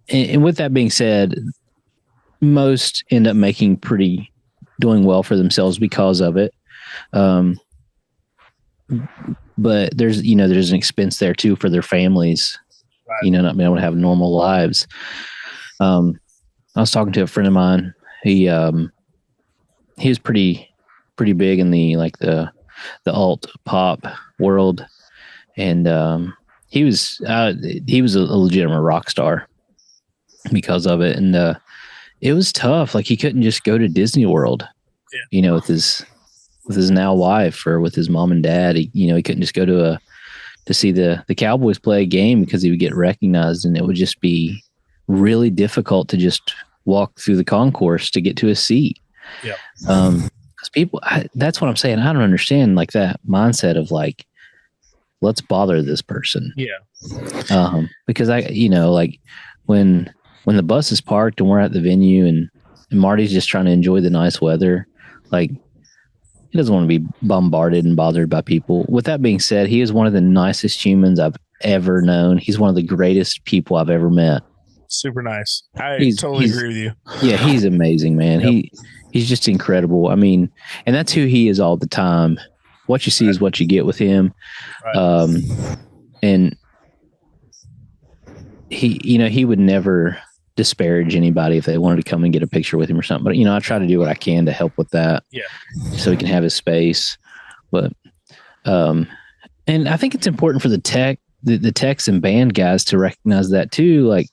And with that being said, most end up doing well for themselves because of it. But there's an expense there too for their families, right. You know, not being able to have normal lives. I was talking to a friend of mine. He was pretty big in the alt pop world, and he was a legitimate rock star because of it. And it was tough. Like he couldn't just go to Disney World, you know, with his now wife or with his mom and dad. He couldn't just go to see the Cowboys play a game because he would get recognized, and it would just be really difficult to just walk through the concourse to get to a seat. Yeah. Because people, that's what I'm saying. I don't understand like that mindset of like, let's bother this person. Yeah. Because like when the bus is parked and we're at the venue and Marty's just trying to enjoy the nice weather, like he doesn't want to be bombarded and bothered by people. With that being said, he is one of the nicest humans I've ever known. He's one of the greatest people I've ever met. Super nice. I totally agree with you. Yeah, he's amazing, man. Yep. He's just incredible. I mean, and that's who he is all the time. What you see is what you get with him. Right. And he would never disparage anybody if they wanted to come and get a picture with him or something. But, I try to do what I can to help with that. Yeah. So he can have his space. But, and I think it's important for the techs and band guys to recognize that too. Like,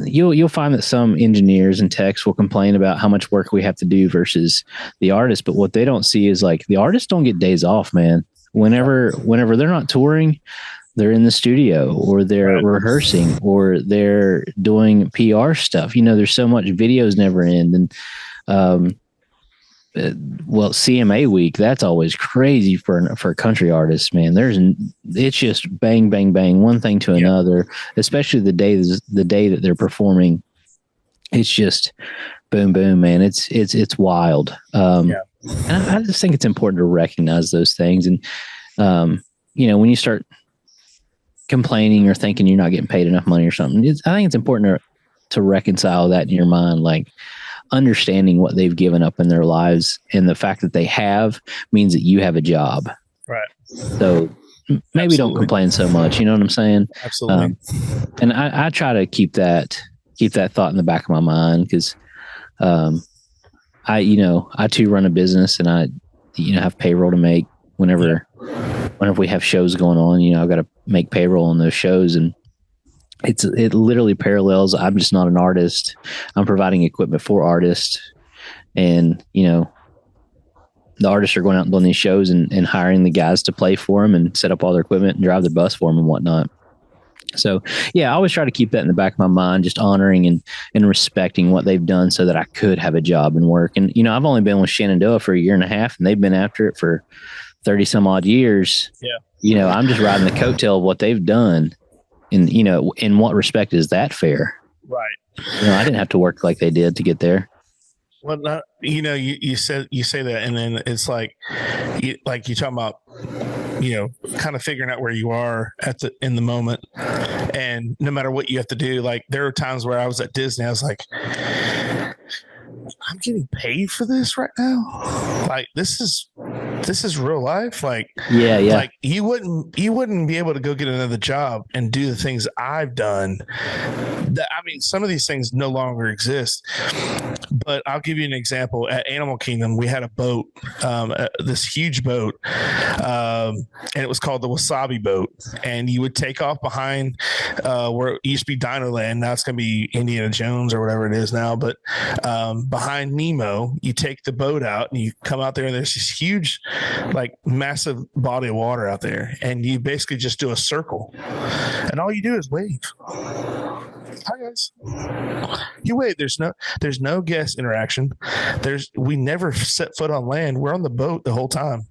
you'll find that some engineers and techs will complain about how much work we have to do versus the artist, but what they don't see is like the artists don't get days off, man. Whenever they're not touring, they're in the studio, or they're rehearsing, or they're doing PR stuff. You know, there's so much, videos never end. And, well, CMA week, that's always crazy for country artists, man. It's just bang, bang, bang, one thing to another, especially the day that they're performing. It's just boom, boom, man. It's wild. And I just think it's important to recognize those things. And, you know, when you start complaining or thinking you're not getting paid enough money or something, I think it's important to reconcile that in your mind, like understanding what they've given up in their lives, and the fact that they have means that you have a job. Right. So maybe don't complain so much. You know what I'm saying? Absolutely. And I try to keep that thought in the back of my mind, because I too run a business, and I have payroll to make whenever we have shows going on. You know, I've got to make payroll on those shows, and it literally parallels. I'm just not an artist. I'm providing equipment for artists, and you know, the artists are going out and doing these shows and hiring the guys to play for them and set up all their equipment and drive their bus for them and whatnot. So yeah, I always try to keep that in the back of my mind, just honoring and respecting what they've done so that I could have a job and work. And, you know, I've only been with Shenandoah for a year and a half, and they've been after it for 30 some odd years. Yeah. You know, I'm just riding the coattail of what they've done. And, you know, in what respect is that fair? Right. You know, I didn't have to work like they did to get there. Well, you know, you say that, and then it's like you talking about, you know, kind of figuring out where you are in the moment, and no matter what you have to do. Like, there are times where I was at Disney, I was like, I'm getting paid for this right now. Like, this is real life. Like, yeah. Like, you wouldn't be able to go get another job and do the things I've done. I mean, some of these things no longer exist. But I'll give you an example. At Animal Kingdom, we had a boat, this huge boat, and it was called the Wasabi boat. And you would take off behind where it used to be Dinerland. Now it's going to be Indiana Jones or whatever it is now. But behind Nemo, you take the boat out and you come out there, and there's this huge, like, massive body of water out there. And you basically just do a circle. And all you do is wave. Hi guys. You wait. There's no guest interaction. We never set foot on land. We're on the boat the whole time,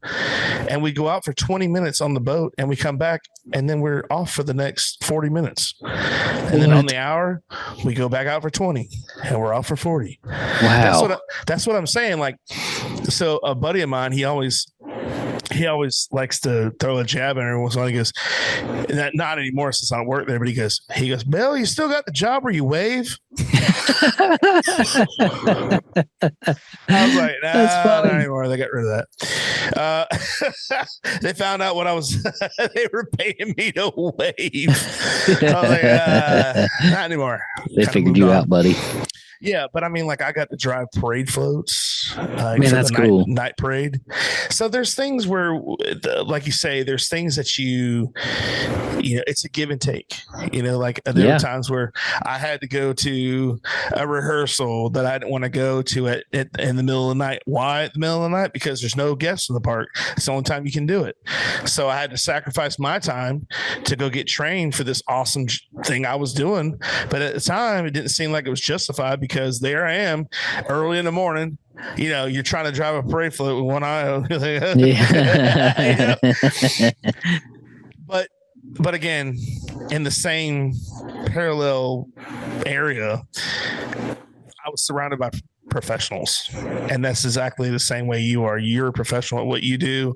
and we go out for 20 minutes on the boat, and we come back, and then we're off for the next 40 minutes. And then on the hour, we go back out for 20, and we're off for 40. Wow. That's what I'm saying. Like, so a buddy of mine, he always likes to throw a jab in every once in a while. He goes, not anymore since I don't work there, but he goes, Bill, you still got the job where you wave? I was like, nah, not anymore. They got rid of that. They found out what I was, they were paying me to wave. I was like, not anymore. They figured you out, buddy. Yeah, but I mean, like, I got to drive parade floats. Man, that's cool. Night parade. So there's things where, like you say, there's things that you know, it's a give and take. You know, like there were times where I had to go to a rehearsal that I didn't want to go to in the middle of the night. Why at the middle of the night? Because there's no guests in the park. It's the only time you can do it. So I had to sacrifice my time to go get trained for this awesome thing I was doing. But at the time, it didn't seem like it was justified, because there I am early in the morning. You know, you're trying to drive a parade float with one eye. But again, in the same parallel area, I was surrounded by professionals, and that's exactly the same way you are. You're a professional at what you do,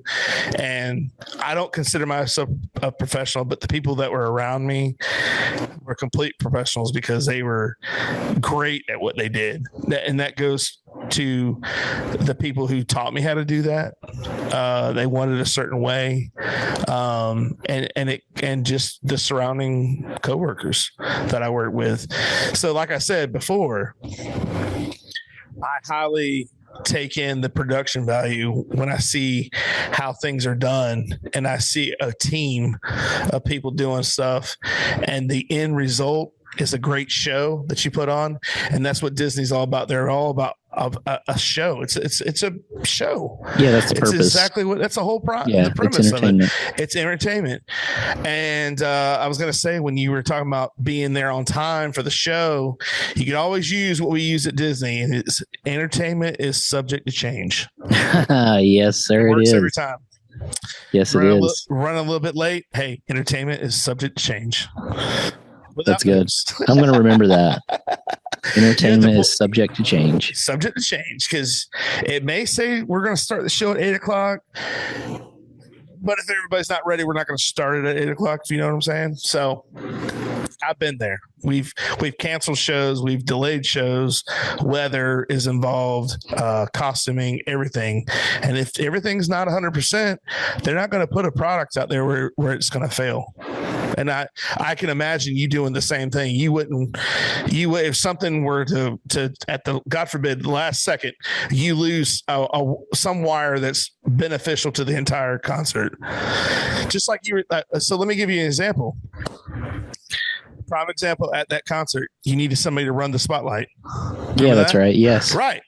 and I don't consider myself a professional, but the people that were around me were complete professionals, because they were great at what they did. And that goes to the people who taught me how to do that. They wanted a certain way, and just the surrounding coworkers that I worked with. So like I said before, I highly take in the production value when I see how things are done, and I see a team of people doing stuff, and the end result is a great show that you put on. And that's what Disney's all about. They're all about a show. It's a show. Yeah, that's the it's purpose. Exactly what that's the whole Yeah, the premise of it. It's entertainment. And I was going to say, when you were talking about being there on time for the show, you can always use what we use at Disney, and it's entertainment is subject to change. Yes, sir. It works every time. Yes, it is. Run a little bit late. Hey, entertainment is subject to change. That's good. I'm going to remember that. Entertainment is subject to change. Subject to change, because it may say we're going to start the show at 8:00, but if everybody's not ready, we're not going to start it at 8:00. If you know what I'm saying. So I've been there. We've canceled shows. We've delayed shows. Weather is involved, costuming, everything. And if everything's not 100%, they're not going to put a product out there where it's going to fail. And I can imagine you doing the same thing. You wouldn't, if something were to at the, God forbid, last second, you lose some wire that's beneficial to the entire concert. Just like you were. So let me give you an example. Prime example, at that concert, you needed somebody to run the spotlight. Remember that's right. Yes. Right.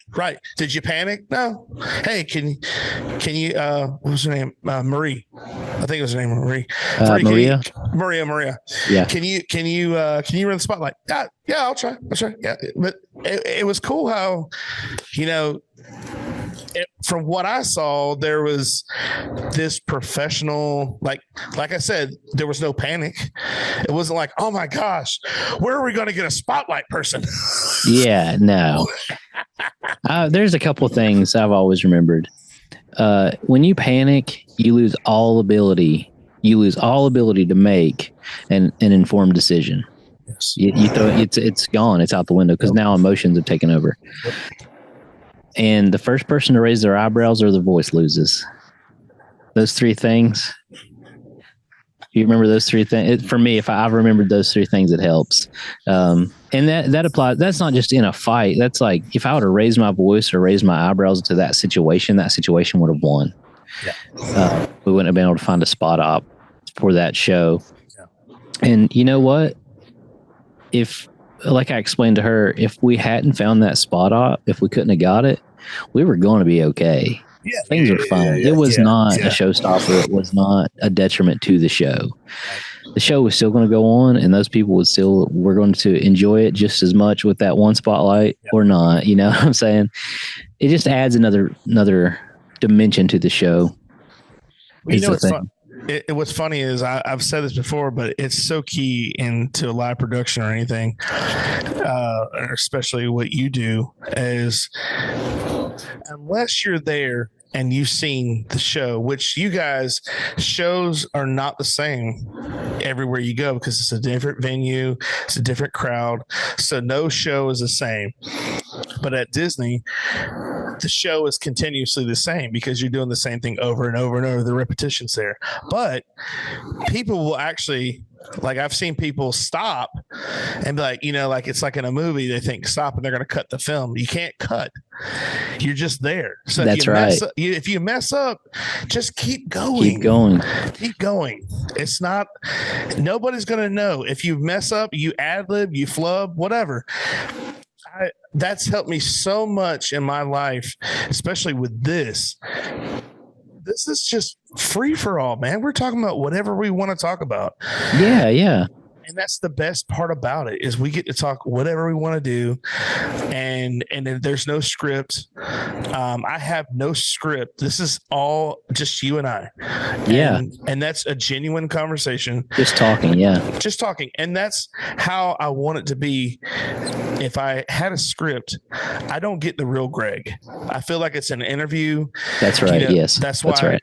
Did you panic? No. Hey, can you what was her name? Marie. I think it was her name, Marie. Maria. Maria. Yeah. Can you run the spotlight? Yeah, I'll try. Yeah. But it was cool how, from what I saw, there was this professional, like I said, there was no panic. It wasn't like, oh my gosh, where are we going to get a spotlight person? Yeah, no. There's a couple of things I've always remembered. When you panic, you lose all ability. You lose all ability to make an informed decision. Yes. You throw it's gone. It's out the window, because now emotions have taken over. Yep. And the first person to raise their eyebrows or the voice loses. Those three things. You remember those three things? For me, if I've remembered those three things, it helps. And that applies. That's not just in a fight. That's like, if I would have raised my voice or raised my eyebrows to that situation would have won. Yeah. We wouldn't have been able to find a spot op for that show. Yeah. And you know what? Like I explained to her, if we hadn't found that spot op, if we couldn't have got it, we were going to be okay. Yeah, things were fine. It was not a showstopper. It was not a detriment to the show. The show was still going to go on, and those people were going to enjoy it just as much with that one spotlight or not. You know what I'm saying? It just adds another dimension to the show. What's fun? What's funny is I've said this before, but it's so key into live production or anything, or especially what you do, is unless you're there and you've seen the show, which you guys, shows are not the same everywhere you go because it's a different venue, it's a different crowd. So no show is the same. But at Disney, the show is continuously the same because you're doing the same thing over and over and over. The repetition's there. But people will actually, like, I've seen people stop and be like, like it's like in a movie, they think stop and they're going to cut the film. You can't cut. You're just there. So that's right. If you mess up, just keep going. Keep going. It's not, nobody's going to know. If you mess up, you ad-lib, you flub, whatever. That's helped me so much in my life, especially with this. This is just free for all, man. We're talking about whatever we want to talk about. Yeah. And that's the best part about it, is we get to talk whatever we want to do. And there's no script. I have no script. This is all just you and I. Yeah. And that's a genuine conversation. Just talking. Yeah. Just talking. And that's how I want it to be. If I had a script, I don't get the real Greg. I feel like it's an interview. That's right. Yes. That's why. That's right.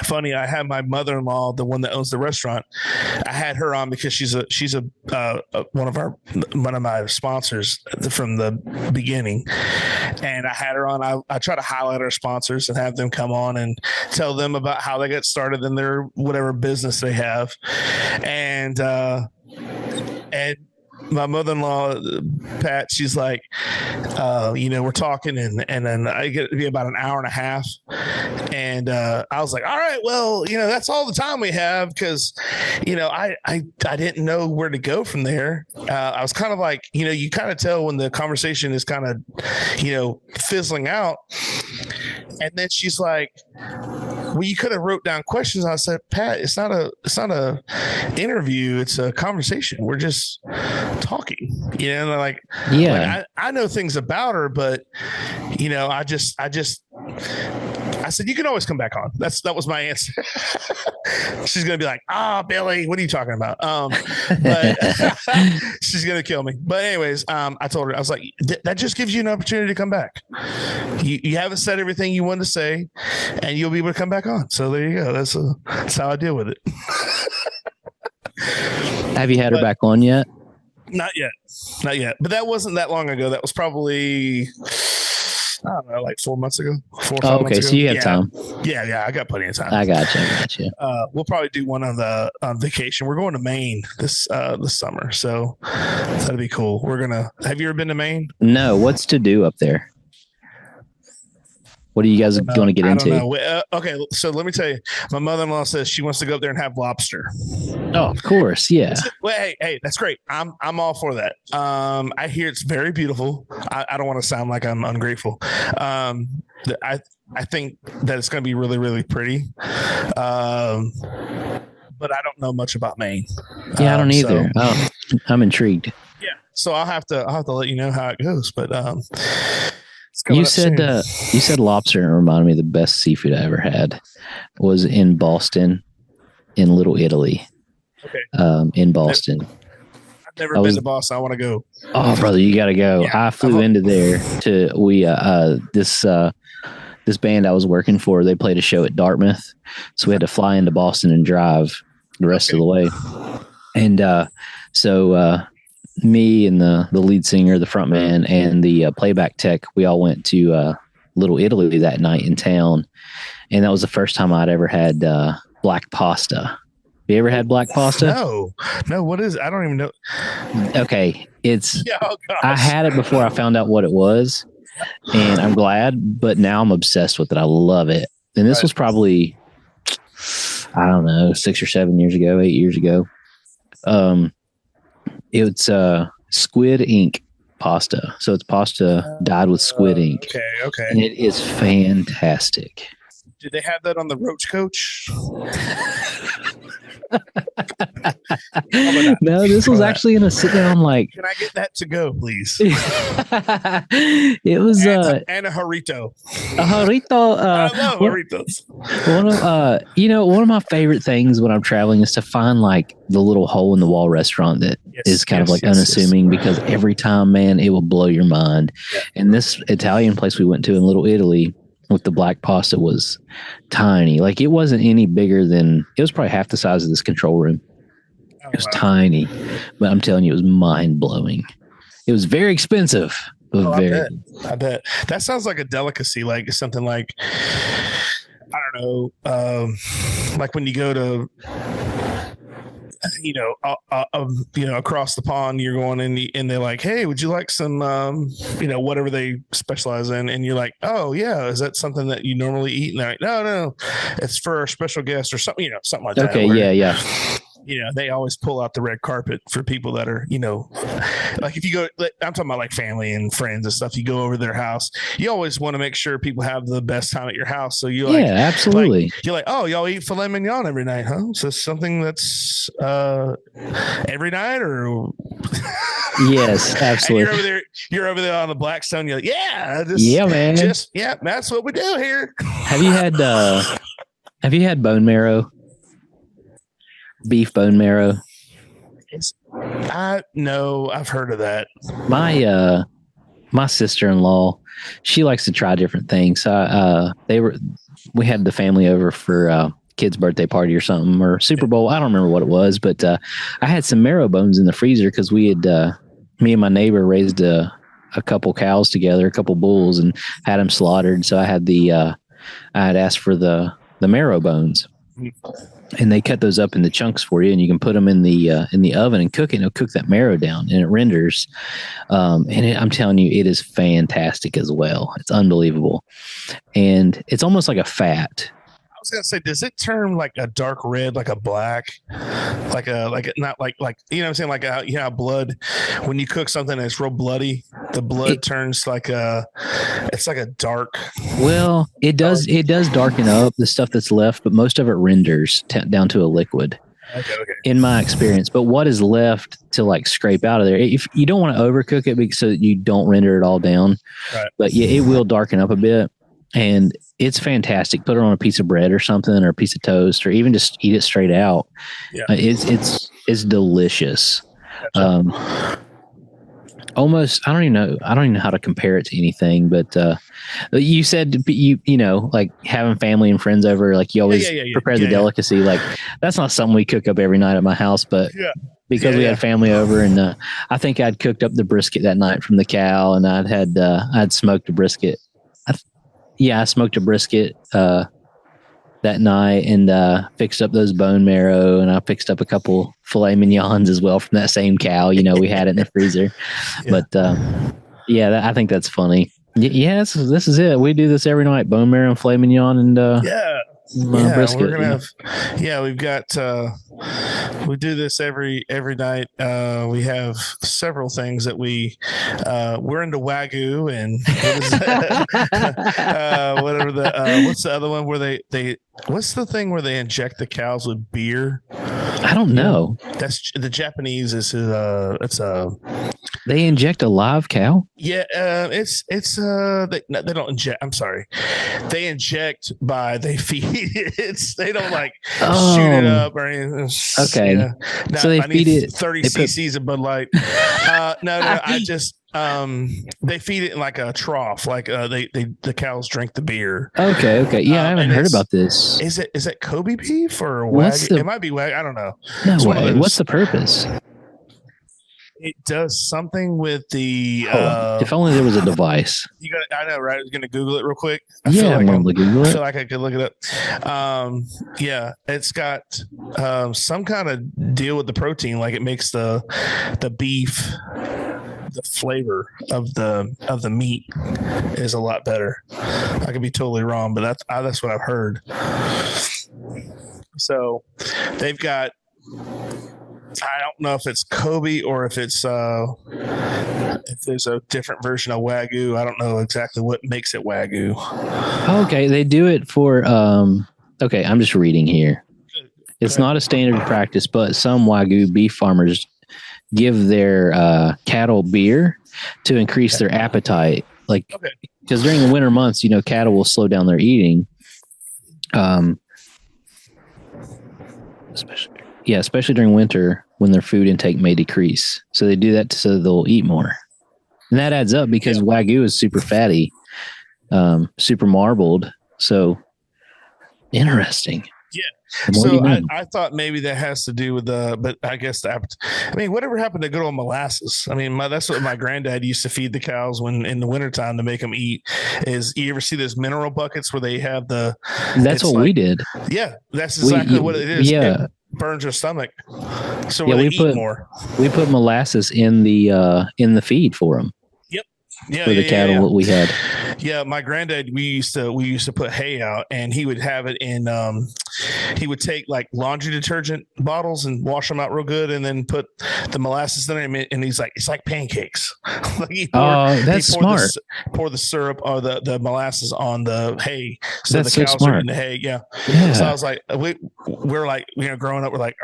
Funny, I had my mother-in-law, the one that owns the restaurant. I had her on because she's one of my sponsors from the beginning, and I had her on. I try to highlight our sponsors and have them come on and tell them about how they got started in their whatever business they have, and my mother-in-law, Pat, she's like, we're talking, and then I get to be about an hour and a half, and I was like, all right, well, that's all the time we have, because I didn't know where to go from there. I was kind of like, you kind of tell when the conversation is kind of fizzling out, and then she's like, well, you could have wrote down questions. I said, Pat, it's not a interview. It's a conversation. We're just talking, like I know things about her, but I said, you can always come back on. That was my answer. She's going to be like, Billy, what are you talking about? But she's going to kill me. But anyways, I told her, I was like, that just gives you an opportunity to come back. You haven't said everything you wanted to say, and you'll be able to come back on. So there you go. That's how I deal with it. Have you had her back on yet? Not yet. But that wasn't that long ago. That was probably, I don't know, like 4 months ago. 4 or 5 months ago. So you have time. Yeah, I got plenty of time. I got you. We'll probably do one on vacation. We're going to Maine this summer, so that'll be cool. Have you ever been to Maine? No. What's to do up there? What are you guys going to get into? I don't know. Okay, so let me tell you. My mother-in-law says she wants to go up there and have lobster. Oh, of course, yeah. Well, hey, that's great. I'm all for that. I hear it's very beautiful. I don't want to sound like I'm ungrateful. I think that it's going to be really, really pretty. But I don't know much about Maine. Yeah, I don't either. I'm intrigued. Yeah, so I'll have to let you know how it goes. But you said lobster, and it reminded me of the best seafood I ever had was in Boston, in Little Italy. Okay. In Boston. I've never been to Boston. I want to go. Oh, brother, you got to go. Yeah, I flew into there this band I was working for, they played a show at Dartmouth. So we had to fly into Boston and drive the rest of the way. And so me and the lead singer, the front man, and the playback tech, we all went to Little Italy that night in town. And that was the first time I'd ever had black pasta. Have you ever had black pasta? No. What is it? I don't even know. Okay. I had it before I found out what it was, and I'm glad, but now I'm obsessed with it. I love it. And this was probably, I don't know, 6 or 7 years ago, 8 years ago. It's squid ink pasta. So it's pasta dyed with squid ink. Okay. And it is fantastic. Did they have that on the Roach Coach? No, this was actually in a sit down. Like, can I get that to go, please? It was and a Jarrito. I love Jarritos. One of my favorite things when I'm traveling is to find like the little hole in the wall restaurant that is kind of like unassuming, because every time, man, it will blow your mind. Yeah. And this Italian place we went to in Little Italy with the black pasta was tiny. Like, it wasn't any bigger than, it was probably half the size of this control room. It was tiny, but I'm telling you, it was mind blowing. It was very expensive. I bet that sounds like a delicacy, like something like, I don't know, like when you go to, across the pond, you're going in and they're like, hey, would you like some, whatever they specialize in? And you're like, oh yeah, is that something that you normally eat? And they're like, no, it's for a special guest or something, something like that. Okay. Yeah. They always pull out the red carpet for people that are, like if you go, I'm talking about like family and friends and stuff. You go over their house, you always want to make sure people have the best time at your house. So you're like, absolutely. You're like, oh, y'all eat filet mignon every night, huh? So something that's every night, or yes, absolutely. You're over there on the Blackstone. You're like, man, that's what we do here. Have you had bone marrow? Beef bone marrow. No, I've heard of that. My sister-in-law, she likes to try different things. So we had the family over for kid's birthday party or something, or Super Bowl. I don't remember what it was, but I had some marrow bones in the freezer because we had me and my neighbor raised a couple cows together, a couple bulls, and had them slaughtered. So I had I had asked for the marrow bones. and they cut those up into chunks for you, and you can put them in the oven and cook it. And it'll cook that marrow down, and it renders. I'm telling you, it is fantastic as well. It's unbelievable, and it's almost like a fat. I was gonna say, does it turn like a dark red, like a black, like not like you know what I'm saying, like blood when you cook something that's real bloody, the blood turns like it's like a dark. Well, it does darken up the stuff that's left, but most of it renders down to a liquid. Okay. In my experience, but what is left to like scrape out of there? If you don't want to overcook it, so that you don't render it all down, right. But yeah, it will darken up a bit. And it's fantastic. Put it on a piece of bread or something, or a piece of toast, or even just eat it straight out. Yeah. It's delicious. Gotcha. Almost, I don't even know how to compare it to anything. But you said you know, like having family and friends over, like you always prepare the delicacy. Like that's not something we cook up every night at my house, but because we had family over, and I think I'd cooked up the brisket that night from the cow, and I'd smoked a brisket. I smoked a brisket that night, and fixed up those bone marrow, and I fixed up a couple filet mignons as well from that same cow. You know, we had it in the freezer. But I think that's funny. Yes, this is it. We do this every night: bone marrow and filet mignon, and brisket. We're gonna have. We've got. We do this every night. We have several things that we're into Wagyu, and whatever what's the other one where they what's the thing where they inject the cows with beer? I don't know. That's the Japanese. They inject a live cow. Yeah, they don't inject. I'm sorry, they inject they feed it. They don't like shoot it up or anything. Okay, no, so they feed it 30 cc's of Bud Light. No, I just they feed it in like a trough, like the cows drink the beer. Okay, yeah, I haven't heard about this. Is it Kobe beef or Wagyu? It might be Wagyu. I don't know. No way. What's the purpose? It does something with the. If only there was a device. I know, right? I was going to Google it real quick. I feel like I could look it up. It's got some kind of deal with the protein, like it makes the beef, the flavor of the meat is a lot better. I could be totally wrong, but that's what I've heard. So they've got. I don't know if it's Kobe or if it's if there's a different version of Wagyu. I don't know exactly what makes it Wagyu. Okay, they do it for okay, I'm just reading here. It's not a standard practice, but some Wagyu beef farmers give their cattle beer to increase their appetite. Like, because during the winter months, you know, cattle will slow down their eating. Especially during winter when their food intake may decrease. So they do that so they'll eat more. And that adds up because Wagyu is super fatty, super marbled. So interesting. Yeah. So I thought maybe that has to do with but I guess whatever happened to good old molasses? I mean, that's what my granddad used to feed the cows when in the wintertime to make them eat. Is you ever see those mineral buckets where they have that's what we did. Yeah, that's exactly what it is. Yeah. It burns your stomach. So we eat more. We put molasses in the feed for them. Yeah, for the cattle that we had. Yeah, my granddad, we used to put hay out, and he would have it in. He would take like laundry detergent bottles and wash them out real good, and then put the molasses in it. And he's like, it's like pancakes. Like that's smart. Pour the syrup or the molasses on the hay, so that's the cows are in the hay. Yeah. So I was like, we're like, growing up, we're like,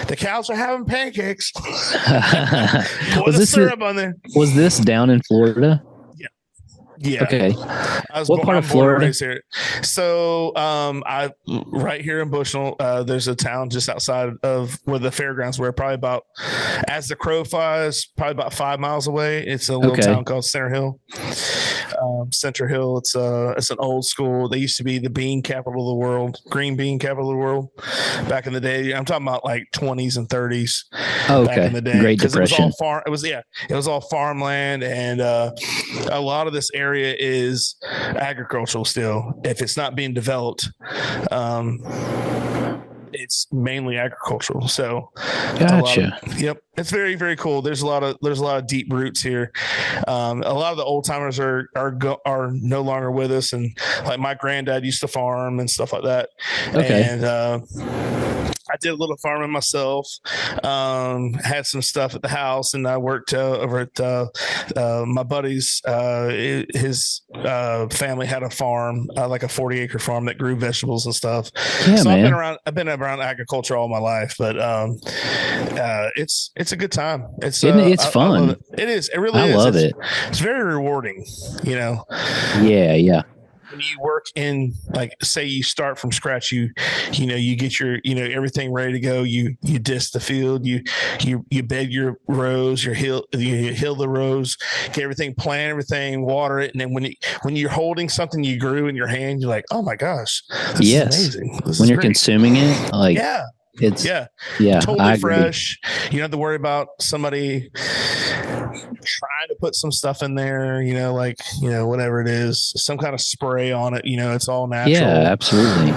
the cows are having pancakes? Pour the syrup on there. Was this down in Florida? Yeah. Okay. What part of Florida? Here. So, I right here in Bushnell, there's a town just outside of where the fairgrounds were. Probably about, as the crow flies, probably about 5 miles away. It's a little town called Center Hill. Center Hill. It's an old school. They used to be the bean capital of the world, green bean capital of the world back in the day. I'm talking about like 20s and 30s. Oh, back in the day. Great Depression. It was all farm. It was all farmland, and a lot of this area is agricultural still. If it's not being developed, it's mainly agricultural. So, gotcha. Yep, it's very, very cool. There's a lot of deep roots here. A lot of the old timers are no longer with us, and like my granddad used to farm and stuff like that. Okay. And I did a little farming myself. Had some stuff at the house, and I worked over at my buddy's. His family had a farm, like a 40-acre farm that grew vegetables and stuff. Yeah, so man. I've been around agriculture all my life, but it's a good time. It's fun. I love it. It is. It really is. I love it. It's very rewarding. Yeah. When you work in, like, say you start from scratch, you get your, everything ready to go. You disc the field, you bed your rows, you hill the rows, get everything, plant everything, water it. And then when you're holding something you grew in your hand, you're like, oh my gosh, this is amazing. When you're consuming it, like, yeah. It's totally fresh. You don't have to worry about somebody trying to put some stuff in there, whatever it is, some kind of spray on it. It's all natural. Yeah, absolutely.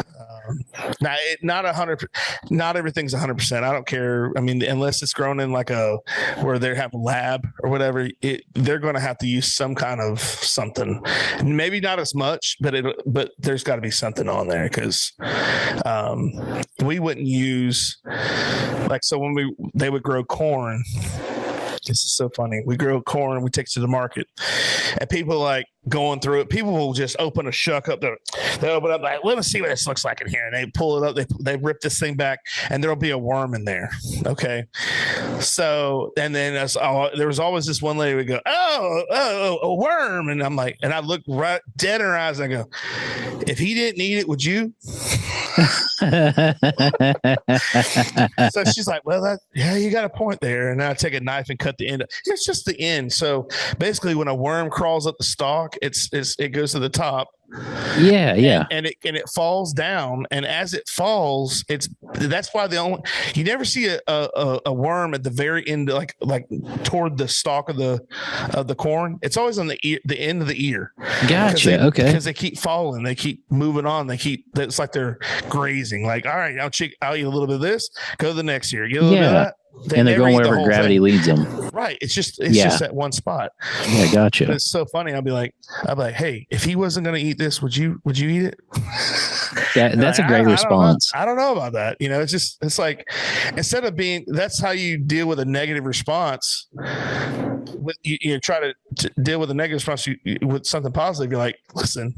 Now, not everything's 100%. I don't care. I mean, unless it's grown in like where they have a lab or whatever, they're going to have to use some kind of something. Maybe not as much, but there's got to be something on there, because we wouldn't use, like, so when they would grow corn. This is so funny. We grow corn, we take it to the market, and people like going through it. People will just open a shuck up there. They open up like, let us see what this looks like in here. And they pull it up. They rip this thing back, and there'll be a worm in there. Okay. So, and then there was always this one lady would go, oh, a worm. And I'm like, and I look right dead in her eyes. And I go, if he didn't eat it, would you? So she's like, well, you got a point there. And then I take a knife and cut the end. It's just the end. So basically, when a worm crawls up the stalk, it goes to the top. Yeah. And it falls down, and as it falls, that's why you never see a worm at the very end, like toward the stalk of the corn. It's always on the end of the ear. Gotcha. Okay. Because they keep falling, they keep moving on, it's like they're grazing. Like, all right, I'll eat a little bit of this, go to the next ear, get a little bit of that. And they're going wherever gravity leads them. Right. It's just that one spot. Yeah, gotcha. But it's so funny. I'll be like, hey, if he wasn't going to eat this, would you eat it? That's a great response. I don't know about that. It's like, instead of that's how you deal with a negative response. You try to deal with a negative response with something positive. You're like, listen,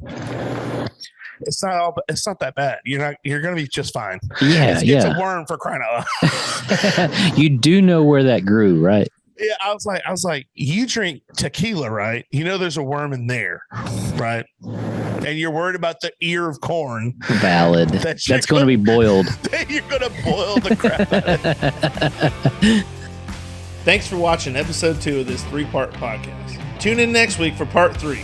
it's not that bad. You're going to be just fine. Yeah. It's a worm, for crying out loud. You do know where that grew, right? Yeah, I was like, you drink tequila, right? There's a worm in there, right? And you're worried about the ear of corn. Valid. That's going to be boiled. You're going to boil the crap out of it. Thanks for watching episode 2 of this 3-part podcast. Tune in next week for part 3.